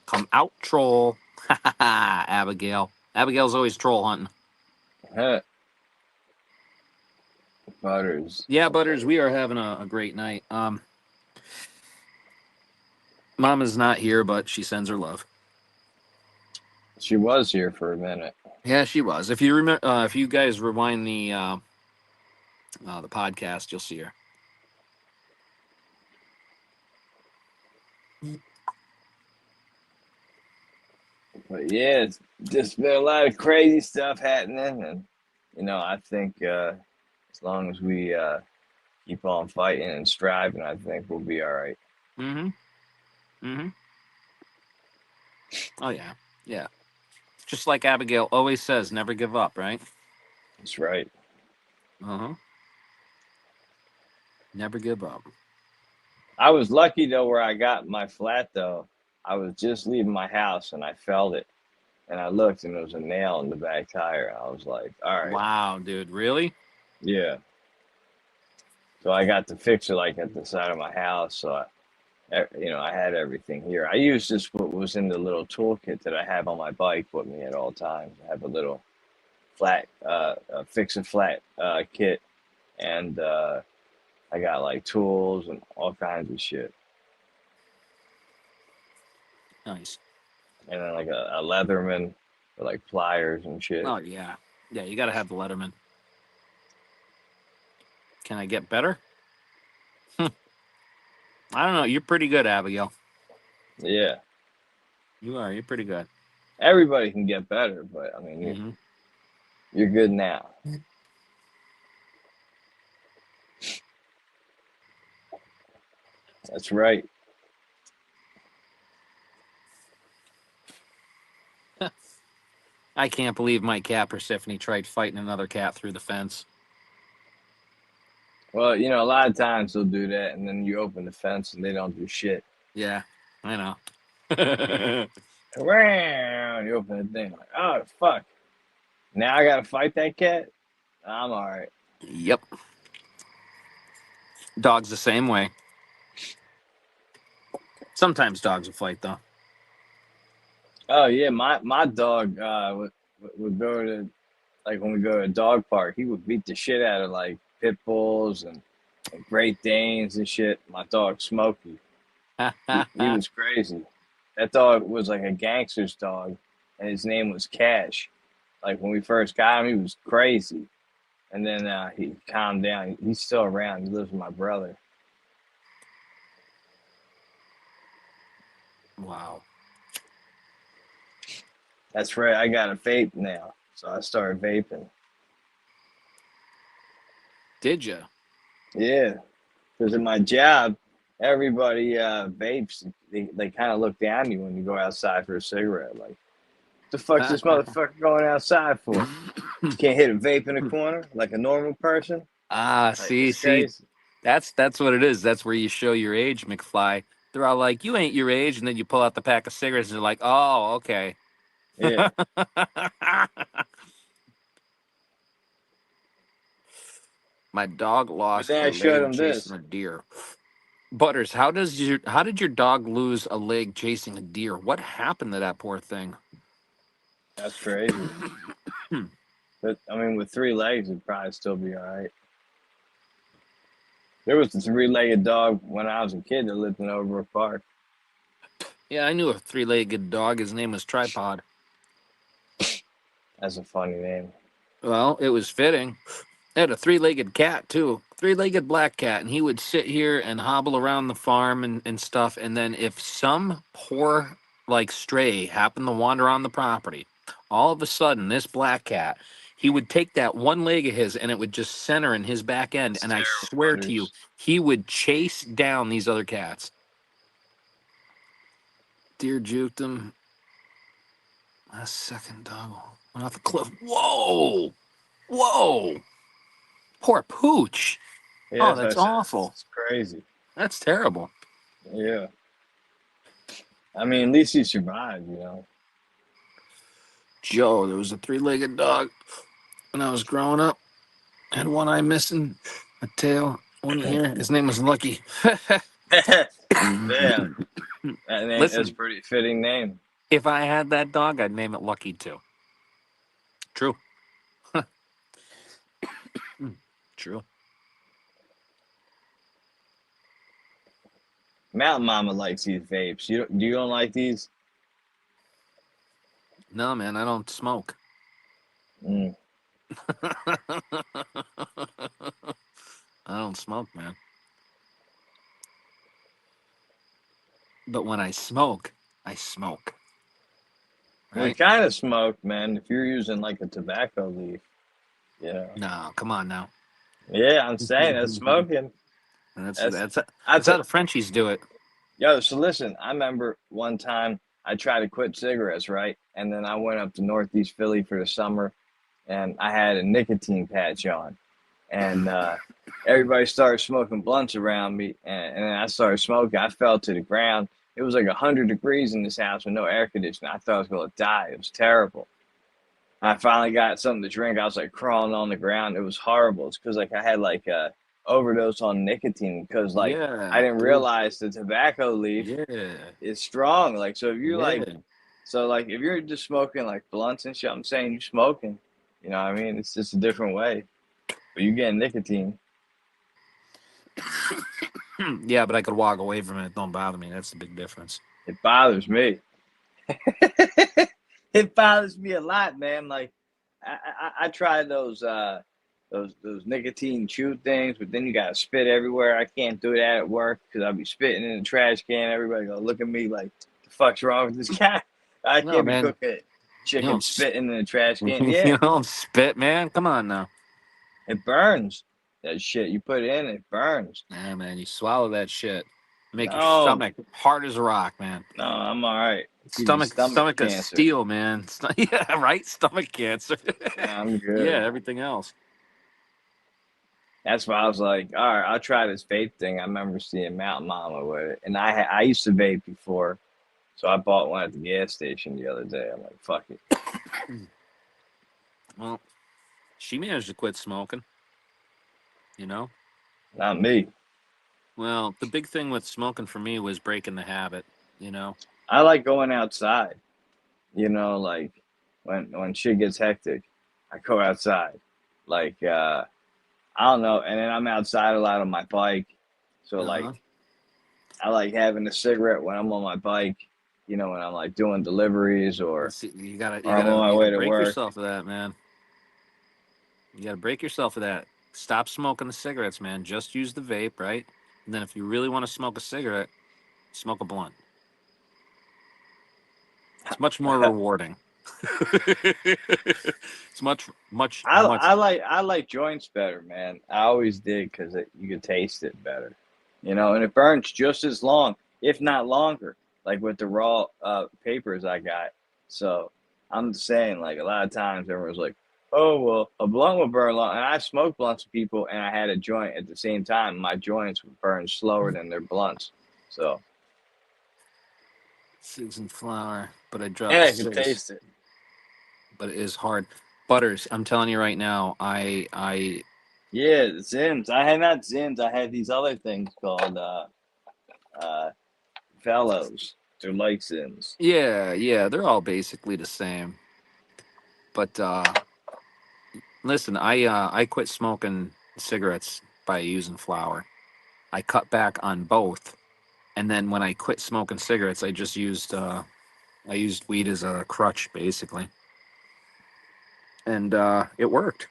[SPEAKER 1] Come out, troll. Abigail. Abigail's always troll hunting.
[SPEAKER 5] Huh. Butters.
[SPEAKER 1] Yeah, Butters, we are having a great night. Mama's not here, but she sends her love.
[SPEAKER 5] She was here for a minute.
[SPEAKER 1] Yeah, she was. If you remember, if you guys rewind the podcast, you'll see her.
[SPEAKER 5] But yeah, it's just been a lot of crazy stuff happening, and I think as long as we keep on fighting and striving, I think we'll be all right.
[SPEAKER 1] Mm-hmm. Mm-hmm. Oh yeah, yeah. Just like Abigail always says, never give up, right?
[SPEAKER 5] That's right.
[SPEAKER 1] Uh-huh. Never give up.
[SPEAKER 5] I was lucky though where I got my flat though. I was just leaving my house and I felt it, and I looked and there was a nail in the back tire. I was like, all right,
[SPEAKER 1] Wow, dude, really?
[SPEAKER 5] yeah. So I got to fix it like at the side of my house. So I had everything here. I used just what was in the little toolkit that I have on my bike with me at all times. I have a little fix a flat kit, and I got like tools and all kinds of shit,
[SPEAKER 1] Nice.
[SPEAKER 5] and then like a Leatherman with like pliers and shit.
[SPEAKER 1] Oh yeah, yeah. You got to have the Letterman. Can I get better? I don't know. You're pretty good, Abigail.
[SPEAKER 5] Yeah,
[SPEAKER 1] You are. You're pretty good.
[SPEAKER 5] everybody can get better, but I mean,
[SPEAKER 1] Hmm.
[SPEAKER 5] you're good now. That's right.
[SPEAKER 1] I can't believe my cat Persephone tried fighting another cat through the fence.
[SPEAKER 5] Well, you know, a lot of times they'll do that, and then you open the fence and they don't do shit.
[SPEAKER 1] Yeah, I know.
[SPEAKER 5] Wow, you open the thing like, oh fuck! Now I gotta fight that cat. I'm all right.
[SPEAKER 1] Yep. Dogs the same way. Sometimes dogs will fight though.
[SPEAKER 5] Oh yeah, my dog would go to, like, when we go to a dog park, he would beat the shit out of like pit bulls and Great Danes and shit. My dog Smokey, he was crazy. That dog was like a gangster's dog, and his name was Cash. Like when we first got him, he was crazy, and then he calmed down. He's still around. He lives with my brother.
[SPEAKER 1] Wow.
[SPEAKER 5] That's right. I got a vape now, so I started vaping.
[SPEAKER 1] Did you?
[SPEAKER 5] Yeah, because in my job, everybody vapes. They kind of look down at you when you go outside for a cigarette. Like, the fuck's this motherfucker going outside for? You can't hit a vape in the corner like a normal person.
[SPEAKER 1] Ah,
[SPEAKER 5] Like,
[SPEAKER 1] see,
[SPEAKER 5] it's
[SPEAKER 1] see,
[SPEAKER 5] crazy.
[SPEAKER 1] that's what it is. That's where you show your age, McFly. They're all like, "You ain't your age," and then you pull out the pack of cigarettes, and they're like, "Oh, okay."
[SPEAKER 5] Yeah,
[SPEAKER 1] My dog
[SPEAKER 5] but
[SPEAKER 1] lost
[SPEAKER 5] then
[SPEAKER 1] a
[SPEAKER 5] I showed
[SPEAKER 1] leg
[SPEAKER 5] him
[SPEAKER 1] chasing
[SPEAKER 5] this.
[SPEAKER 1] a deer. Butters, how did your dog lose a leg chasing a deer? What happened to that poor thing?
[SPEAKER 5] That's crazy. But I mean, with 3 legs, it'd probably still be all right. There was a 3-legged dog when I was a kid that lived in Overbrook Park.
[SPEAKER 1] Yeah, I knew a three-legged dog. His name was Tripod.
[SPEAKER 5] That's a funny name.
[SPEAKER 1] Well, it was fitting. They had a three-legged cat too, three-legged black cat, and he would sit here and hobble around the farm and stuff. And then if some poor like stray happened to wander on the property, all of a sudden this black cat, he would take that one leg of his and it would just center in his back end.
[SPEAKER 5] It's
[SPEAKER 1] And I
[SPEAKER 5] terrible,
[SPEAKER 1] swear to you,
[SPEAKER 5] Butters.
[SPEAKER 1] he would chase down these other cats. Deer juked him. Last second dog went off a cliff. Whoa! Whoa! Poor Pooch.
[SPEAKER 5] Yeah,
[SPEAKER 1] Oh,
[SPEAKER 5] that's what I
[SPEAKER 1] that's
[SPEAKER 5] said.
[SPEAKER 1] awful.
[SPEAKER 5] It's crazy.
[SPEAKER 1] That's terrible.
[SPEAKER 5] Yeah. I mean, at least he survived, you know.
[SPEAKER 1] Joe, there was a three-legged dog when I was growing up. Had one eye missing, a tail, one ear. His name was Lucky.
[SPEAKER 5] Damn. That's a
[SPEAKER 1] Listen,
[SPEAKER 5] pretty fitting name.
[SPEAKER 1] if I had that dog, I'd name it Lucky too. True. True.
[SPEAKER 5] Mountain Mama likes these vapes. You don't like these?
[SPEAKER 1] No, man, I don't smoke.
[SPEAKER 5] Mm.
[SPEAKER 1] I don't smoke, man. But when I smoke, I smoke.
[SPEAKER 5] We
[SPEAKER 1] Right?
[SPEAKER 5] kind of smoke, man. If you're using like a tobacco leaf, you know.
[SPEAKER 1] No, come on now.
[SPEAKER 5] Yeah, I'm saying that's smoking.
[SPEAKER 1] That's
[SPEAKER 5] That's
[SPEAKER 1] that's
[SPEAKER 5] I
[SPEAKER 1] that's how
[SPEAKER 5] t-
[SPEAKER 1] the Frenchies do it.
[SPEAKER 5] Yo. So listen, I remember one time I tried to quit cigarettes, right? And then I went up to Northeast Philly for the summer, and I had a nicotine patch on, and everybody started smoking blunts around me, and then I started smoking. I fell to the ground. It was like 100 degrees in this house with no air conditioning. I thought I was going to die. It was terrible. I finally got something to drink. I was like crawling on the ground. It was horrible. It's because like I had like a overdose on nicotine because like I
[SPEAKER 1] Yeah,
[SPEAKER 5] didn't
[SPEAKER 1] dude.
[SPEAKER 5] realize the tobacco leaf
[SPEAKER 1] Yeah,
[SPEAKER 5] is strong. Like so if you're like
[SPEAKER 1] yeah.
[SPEAKER 5] so like if you're just smoking like blunts and shit, I'm saying you're smoking. You know what I mean? It's just a different way. But you get nicotine.
[SPEAKER 1] Yeah, but I could walk away from it. It don't bother me. That's the big difference.
[SPEAKER 5] It bothers me. It bothers me a lot, man. Like I tried those nicotine chew things, but then you gotta spit everywhere. I can't do that at work because I'll be spitting in the trash can. Everybody gonna look at me like, the fuck's wrong with this guy? I
[SPEAKER 1] No,
[SPEAKER 5] can't be
[SPEAKER 1] man.
[SPEAKER 5] cooking
[SPEAKER 1] You
[SPEAKER 5] chicken
[SPEAKER 1] don't,
[SPEAKER 5] spitting in the trash can. Yeah,
[SPEAKER 1] you don't spit, man. Come on now.
[SPEAKER 5] it burns. That shit you put it in, it burns.
[SPEAKER 1] Nah, man. You swallow that shit. Make your
[SPEAKER 5] No,
[SPEAKER 1] stomach hard as a rock, man.
[SPEAKER 5] no, I'm all right. Give you
[SPEAKER 1] Stomach of
[SPEAKER 5] cancer.
[SPEAKER 1] steel, man. Yeah, right. Stomach cancer.
[SPEAKER 5] Nah, I'm
[SPEAKER 1] Yeah,
[SPEAKER 5] good.
[SPEAKER 1] everything else.
[SPEAKER 5] That's why I was like, all right, I'll try this vape thing. I remember seeing Mountain Mama with it, and I used to vape before, so I bought one at the gas station the other day. I'm like, fuck it.
[SPEAKER 1] Well, she managed to quit smoking. You know.
[SPEAKER 5] Not me.
[SPEAKER 1] Well, the big thing with smoking for me was breaking the habit. You know.
[SPEAKER 5] I like going outside. You know, like when shit gets hectic, I go outside. Like I don't know, and then I'm outside a lot on my bike. So like
[SPEAKER 1] Uh-huh.
[SPEAKER 5] I like having a cigarette when I'm on my bike. You know, when I'm like doing deliveries or
[SPEAKER 1] You gotta,
[SPEAKER 5] or I'm on my
[SPEAKER 1] you
[SPEAKER 5] way
[SPEAKER 1] gotta
[SPEAKER 5] to
[SPEAKER 1] break
[SPEAKER 5] work.
[SPEAKER 1] yourself of that, man. You gotta break yourself of that. Stop smoking the cigarettes, man. Just use the vape, right? And then if you really want to smoke a cigarette, smoke a blunt. It's much more rewarding. It's much.
[SPEAKER 5] I like joints better, man. I always did because you could taste it better, you know, and it burns just as long, if not longer, like with the raw papers I got. So I'm just saying, like a lot of times everyone's like, "Oh well, a blunt will burn long," and I smoked blunts with people, and I had a joint at the same time. My joints would burn slower than their blunts, so
[SPEAKER 1] Cigs and flour, but I dropped
[SPEAKER 5] yeah,
[SPEAKER 1] the
[SPEAKER 5] I could
[SPEAKER 1] cigs.
[SPEAKER 5] taste it.
[SPEAKER 1] But it is hard. Butters, I'm telling you right now, I
[SPEAKER 5] Yeah, Zims. I had not Zims. I had these other things called uh, fellows. They're like Zims.
[SPEAKER 1] yeah, they're all basically the same. But listen, I quit smoking cigarettes by using flour. I cut back on both, and then when I quit smoking cigarettes, I used weed as a crutch basically, and it worked.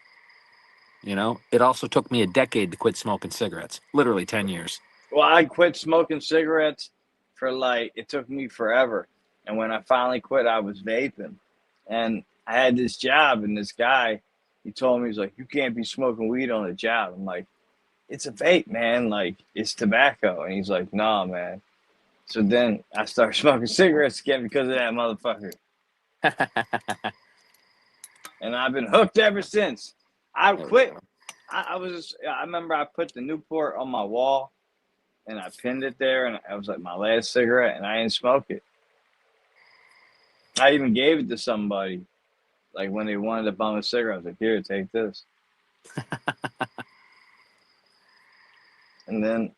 [SPEAKER 1] You know, it also took me a decade to quit smoking cigarettes, literally 10 years.
[SPEAKER 5] Well, I quit smoking cigarettes for like it took me forever, and when I finally quit, I was vaping, and I had this job, and this guy, he told me he's like, "You can't be smoking weed on the job." I'm like, "It's a vape, man. Like it's tobacco," and he's like, "Nah, man." So then I started smoking cigarettes again because of that motherfucker, and I've been hooked ever since. I
[SPEAKER 1] There we
[SPEAKER 5] quit.
[SPEAKER 1] go.
[SPEAKER 5] I remember I put the Newport on my wall and I pinned it there, and it was like my last cigarette, and I didn't smoke it. I even gave it to somebody, like when they wanted to bum a cigarette. I was like, "Here, take this." And then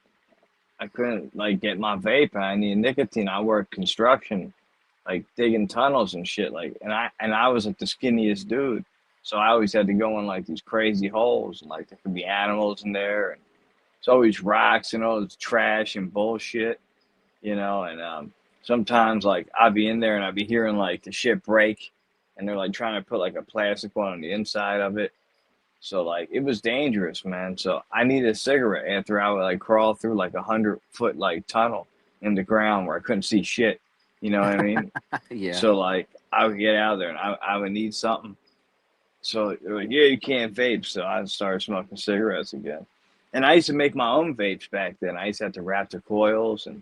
[SPEAKER 5] I couldn't like get my vape, and I needed nicotine. I worked construction, like digging tunnels and shit. Like, and I was like the skinniest dude, so I always had to go in like these crazy holes, and like there could be animals in there, and it's always rocks and all this trash and bullshit, you know. And sometimes like I'd be in there and I'd be hearing like the shit break, and they're like trying to put like a plastic one on the inside of it. So like it was dangerous, man. So I needed a cigarette after I would like crawl through like 100 foot like tunnel in the ground where I couldn't see shit. You know what I mean?
[SPEAKER 1] Yeah.
[SPEAKER 5] So like I would get out there and I would need something. So they're like, yeah, you can't vape. So I started smoking cigarettes again. And I used to make my own vapes back then. I used to have to wrap the coils, and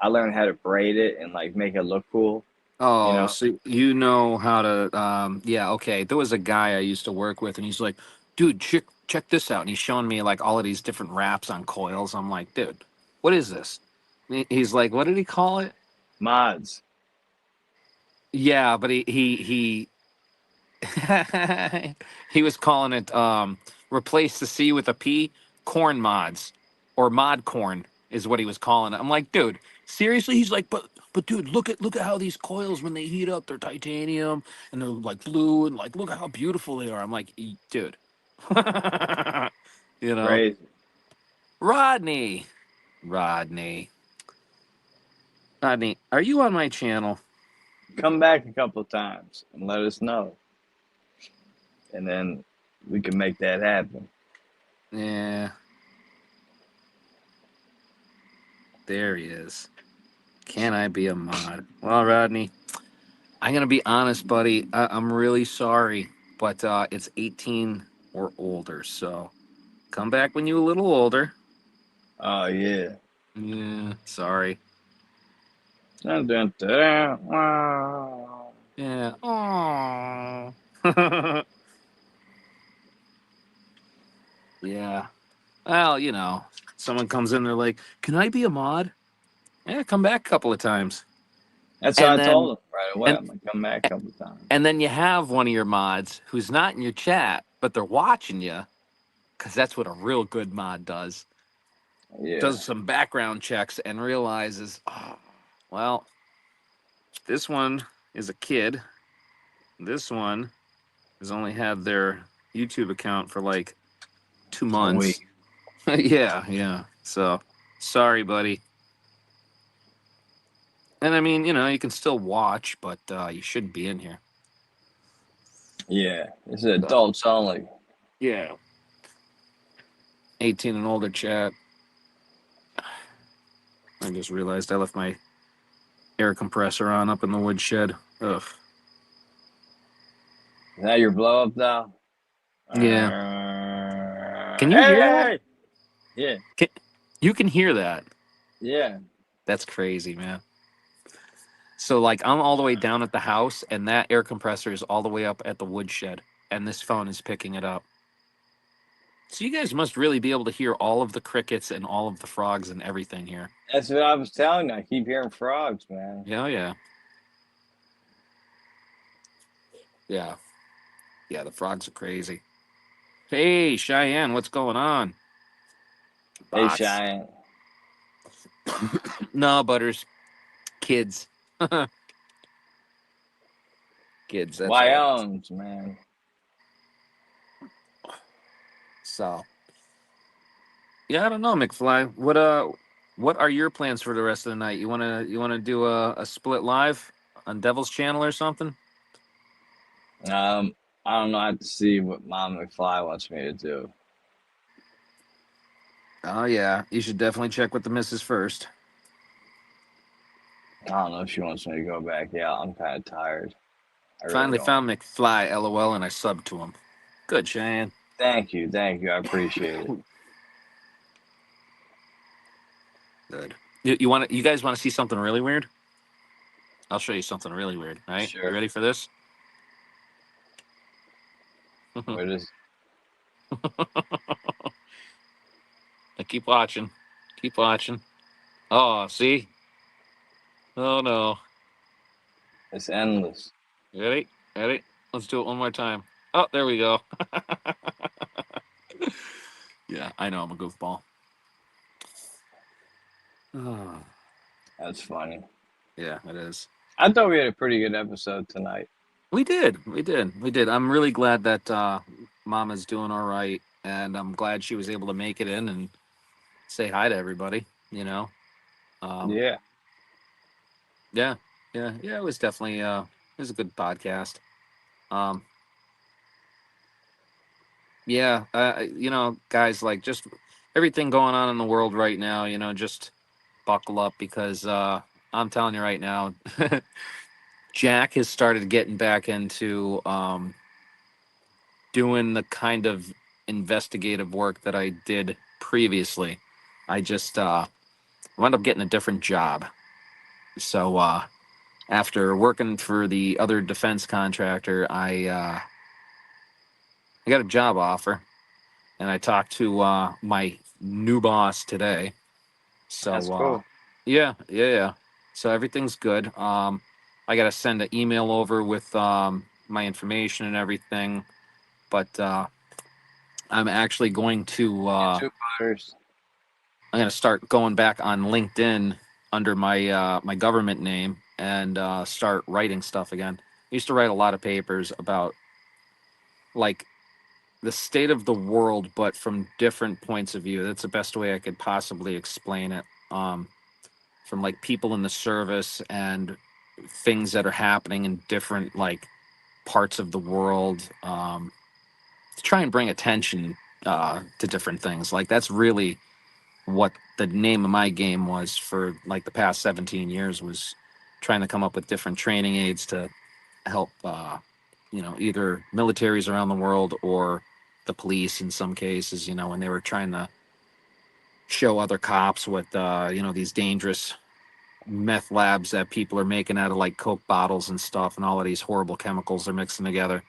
[SPEAKER 5] I learned how to braid it and like make it look cool. You
[SPEAKER 1] Oh,
[SPEAKER 5] know,
[SPEAKER 1] so you know how to yeah, okay. There was a guy I used to work with and he's like, "Dude, check this out." And he's showing me like all of these different wraps on coils. I'm like, "Dude, what is this?" He's like, "What did he call it?"
[SPEAKER 5] mods.
[SPEAKER 1] Yeah, but he was calling it replace the C with a P, corn mods or mod corn is what he was calling it. I'm like, "Dude, seriously?" He's like, "But but dude, look at how these coils when they heat up, they're titanium and they're like blue and like look at how beautiful they are. I'm like, dude, you know,
[SPEAKER 5] Crazy.
[SPEAKER 1] Rodney, Rodney, Rodney, are you on my channel?
[SPEAKER 5] Come back a couple times and let us know, and then we can make that happen.
[SPEAKER 1] Yeah, there he is. Can I be a mod? Well, Rodney, I'm gonna be honest, buddy. I'm really sorry, but it's 18 or older. So come back when you're a little older.
[SPEAKER 5] Oh yeah.
[SPEAKER 1] Yeah, sorry.
[SPEAKER 5] Dun, dun, dun, dun. Wow.
[SPEAKER 1] Yeah. Aww. Yeah. Well, you know, someone comes in, they're like, "Can I be a mod?" Yeah, come back a couple of times,
[SPEAKER 5] That's what
[SPEAKER 1] and
[SPEAKER 5] I
[SPEAKER 1] then
[SPEAKER 5] told him right away.
[SPEAKER 1] and
[SPEAKER 5] I'm gonna come back a couple times.
[SPEAKER 1] and then you have one of your mods who's not in your chat, but they're watching you, because that's what a real good mod does.
[SPEAKER 5] Yeah.
[SPEAKER 1] Does some background checks and realizes, oh, well, this one is a kid. This one has only had their YouTube account for like 2
[SPEAKER 5] A
[SPEAKER 1] months.
[SPEAKER 5] week.
[SPEAKER 1] Yeah. So, sorry, buddy. And I mean, you know, you can still watch, but you shouldn't be in here.
[SPEAKER 5] Yeah. This is adults only.
[SPEAKER 1] Yeah. 18 and older chat. I just realized I left my air compressor on up in the woodshed. Ugh.
[SPEAKER 5] Is that your blow up now?
[SPEAKER 1] Yeah. Can you
[SPEAKER 5] Hey!
[SPEAKER 1] hear that?
[SPEAKER 5] Yeah.
[SPEAKER 1] You can hear that.
[SPEAKER 5] Yeah.
[SPEAKER 1] That's crazy, man. So like I'm all the way down at the house and that air compressor is all the way up at the woodshed and this phone is picking it up. So you guys must really be able to hear all of the crickets and all of the frogs and everything here.
[SPEAKER 5] That's what I was telling you. I keep hearing frogs, man.
[SPEAKER 1] Yeah. Yeah. Yeah, the frogs are crazy. Hey, Cheyenne, what's going on?
[SPEAKER 5] Hey,
[SPEAKER 1] Bots.
[SPEAKER 5] Cheyenne.
[SPEAKER 1] No, Butters. Kids. Kids, that's all.
[SPEAKER 5] Wyomes, man.
[SPEAKER 1] So yeah, I don't know, McFly. What are your plans for the rest of the night? You wanna do a split live on Devil's Channel or something?
[SPEAKER 5] I don't know. I have to see what Mom McFly wants me to do.
[SPEAKER 1] Oh yeah, you should definitely check with the missus first.
[SPEAKER 5] I don't know if she wants me to go back. Yeah, I'm kind of tired. I really
[SPEAKER 1] Finally
[SPEAKER 5] don't.
[SPEAKER 1] found McFly, LOL, and I subbed to him. Good, Cheyenne.
[SPEAKER 5] Thank you. I appreciate it.
[SPEAKER 1] Good. You guys want to see something really weird? I'll show you something really weird. All right,
[SPEAKER 5] Sure.
[SPEAKER 1] you ready for this?
[SPEAKER 5] What is?
[SPEAKER 1] Now keep watching. Keep watching. Oh, see? Oh no.
[SPEAKER 5] It's endless.
[SPEAKER 1] Ready? Ready? Let's do it one more time. Oh, there we go. Yeah, I know I'm a goofball. Oh,
[SPEAKER 5] That's funny.
[SPEAKER 1] yeah, it is.
[SPEAKER 5] I thought we had a pretty good episode tonight.
[SPEAKER 1] We did. I'm really glad that Mama's doing all right, and I'm glad she was able to make it in and say hi to everybody. You know.
[SPEAKER 5] Yeah.
[SPEAKER 1] Yeah. It was definitely it was a good podcast. Um, yeah, you know, guys, like just everything going on in the world right now. You know, just buckle up because I'm telling you right now, Jack has started getting back into doing the kind of investigative work that I did previously. I just wound up getting a different job. So after working for the other defense contractor, I got a job offer, and I talked to my new boss today. So
[SPEAKER 5] That's cool.
[SPEAKER 1] yeah. So everything's good. I got to send an email over with my information and everything, but I'm actually going to
[SPEAKER 5] Two butters.
[SPEAKER 1] I'm going to start going back on LinkedIn under my government name and start writing stuff again. I used to write a lot of papers about like the state of the world, but from different points of view. That's the best way I could possibly explain it. From like people in the service and things that are happening in different like parts of the world, to try and bring attention to different things. Like that's really what the name of my game was for like the past 17 years, was trying to come up with different training aids to help either militaries around the world or the police in some cases, when they were trying to show other cops what these dangerous meth labs that people are making out of like Coke bottles and stuff, and all of these horrible chemicals they're mixing together.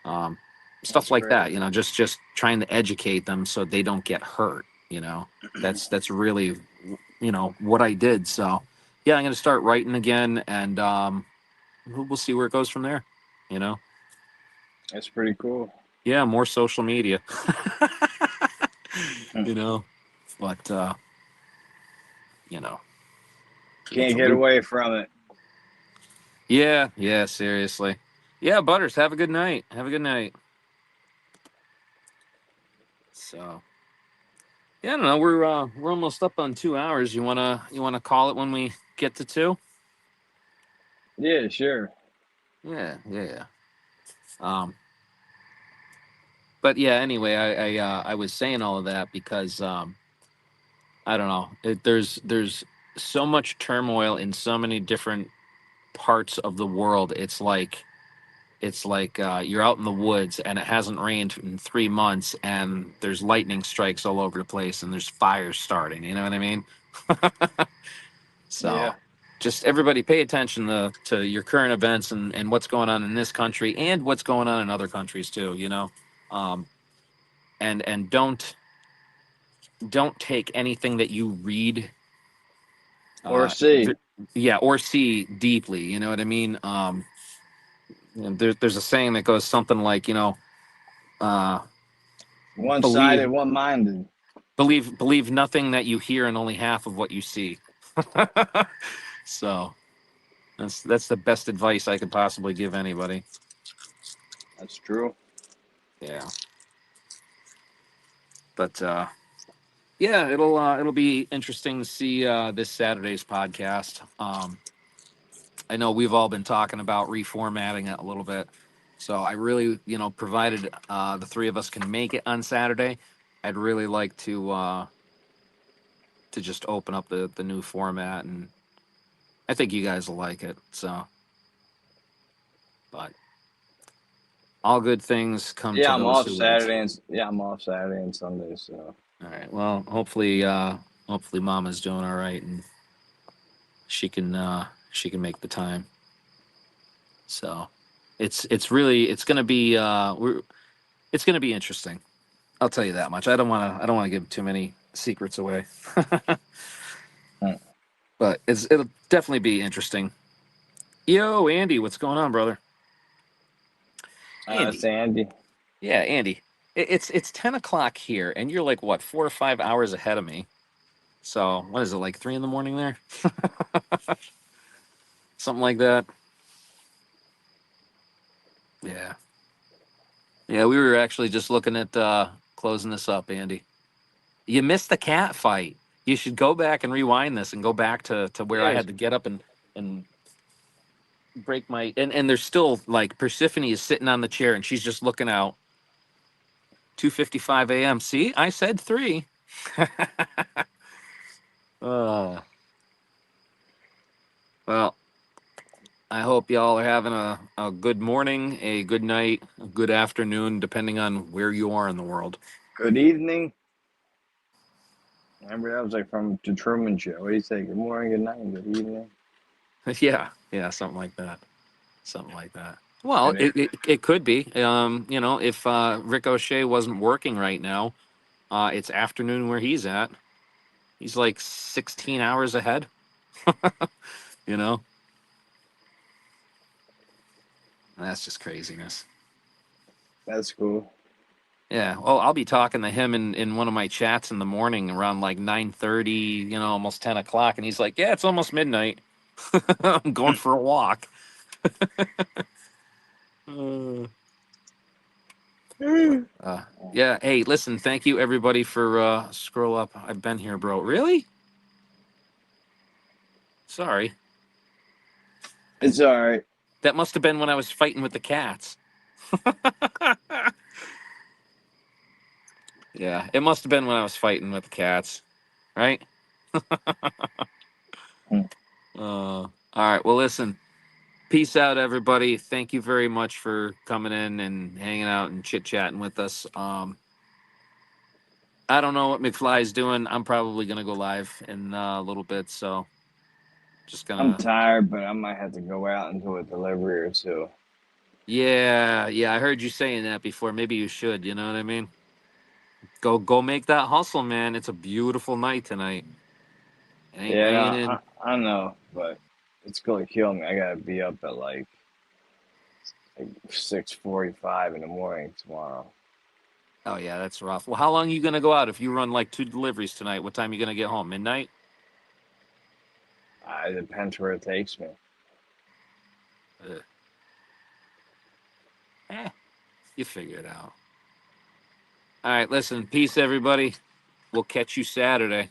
[SPEAKER 1] um, Stuff
[SPEAKER 5] That's
[SPEAKER 1] like that,
[SPEAKER 5] crazy.
[SPEAKER 1] just trying to educate them so they don't get hurt. That's really what I did. So yeah, I'm going to start writing again, and we'll see where it goes from there. you know
[SPEAKER 5] That's pretty cool.
[SPEAKER 1] yeah, more social media.
[SPEAKER 5] Hmm.
[SPEAKER 1] you know but you know it's
[SPEAKER 5] Can't
[SPEAKER 1] a
[SPEAKER 5] get
[SPEAKER 1] loop.
[SPEAKER 5] away from it.
[SPEAKER 1] Yeah, seriously. Yeah, Butters, have a good night. So yeah, I don't know, we're almost up on 2 hours. You wanna call it when we get to two?
[SPEAKER 5] Yeah, sure.
[SPEAKER 1] Yeah. um but yeah, anyway, I was saying all of that because I don't know, there's so much turmoil in so many different parts of the world. It's like you're out in the woods and it hasn't rained in 3 months, and there's lightning strikes all over the place, and there's fires starting. You know what I mean? So
[SPEAKER 5] Yeah.
[SPEAKER 1] just everybody pay attention to your current events and what's going on in this country and what's going on in other countries too. Um, and don't take anything that you read,
[SPEAKER 5] Or
[SPEAKER 1] uh,
[SPEAKER 5] C.
[SPEAKER 1] v- yeah, or see deeply. You know what I mean? There's a saying that goes something like, uh,
[SPEAKER 5] One-sided,
[SPEAKER 1] believe
[SPEAKER 5] one-minded.
[SPEAKER 1] believe nothing that you hear and only half of what you see. So that's the best advice I could possibly give anybody.
[SPEAKER 5] That's true.
[SPEAKER 1] Yeah. But yeah, it'll be interesting to see this Saturday's podcast. I know we've all been talking about reformatting it a little bit. So I really, provided the three of us can make it on Saturday, I'd really like to just open up the new format, and I think you guys will like it. So, but all good things come to
[SPEAKER 5] Yeah, I'm
[SPEAKER 1] those
[SPEAKER 5] off
[SPEAKER 1] who wait.
[SPEAKER 5] Saturday and yeah, I'm off Saturday and Sunday. So
[SPEAKER 1] All right. Well, hopefully Mama's doing all right, and she can make the time. So, it's gonna be it's gonna be interesting. I'll tell you that much. I don't wanna give too many secrets away.
[SPEAKER 5] hmm.
[SPEAKER 1] But it'll definitely be interesting. Yo, Andy, what's going on, brother? Andy.
[SPEAKER 5] Sandy.
[SPEAKER 1] Yeah, Andy. It's 10 o'clock here, and you're like what, 4 or 5 hours ahead of me. So what is it, like 3 in the morning there? Something like that. Yeah. Yeah, we were actually just looking at closing this up, Andy. You missed the cat fight. You should go back and rewind this and go back to where I
[SPEAKER 5] Yes.
[SPEAKER 1] had to get up and break my and there's still like Persephone is sitting on the chair and she's just looking out. 2:55 a.m. See, I said three. uh, well, I hope y'all are having a good morning, a good night, a good afternoon, depending on where you are in the world.
[SPEAKER 5] Good evening. Remember that was like from the Truman Show. What do you say? Good morning, good night, and good evening.
[SPEAKER 1] Yeah, something like that. Something like that. Well,
[SPEAKER 5] And
[SPEAKER 1] it could be. If Ricochet wasn't working right now, it's afternoon where he's at. He's like 16 hours ahead. You know, that's just craziness.
[SPEAKER 5] that's cool.
[SPEAKER 1] Yeah. Well, I'll be talking to him in one of my chats in the morning around like 9:30, almost 10 o'clock. And he's like, yeah, it's almost midnight. I'm going for a walk. Uh, yeah. Hey, listen, thank you everybody for scroll up. I've been here, bro. Really? Sorry.
[SPEAKER 5] It's all right.
[SPEAKER 1] That must have been when I was fighting with the cats. Yeah, it must have been when I was fighting with the cats, right? All right. Well, listen. Peace out, everybody. Thank you very much for coming in and hanging out and chit chatting with us. I don't know what McFly's doing. I'm probably gonna go live in a little bit, so just
[SPEAKER 5] I'm
[SPEAKER 1] gonna.
[SPEAKER 5] tired, but I might have to go out and do a delivery or two.
[SPEAKER 1] Yeah, yeah. I heard you saying that before. Maybe you should. You know what I mean? Go make that hustle, man. It's a beautiful night tonight. It ain't
[SPEAKER 5] Yeah, no,
[SPEAKER 1] raining.
[SPEAKER 5] I know, but it's gonna kill me. I gotta be up at like 6:45 in the morning tomorrow.
[SPEAKER 1] Oh yeah, that's rough. Well, how long are you gonna go out if you run like 2 deliveries tonight? What time are you gonna get home? Midnight?
[SPEAKER 5] It depends where it takes me.
[SPEAKER 1] Ugh. Eh, you figure it out. All right, listen. Peace, everybody. We'll catch you Saturday.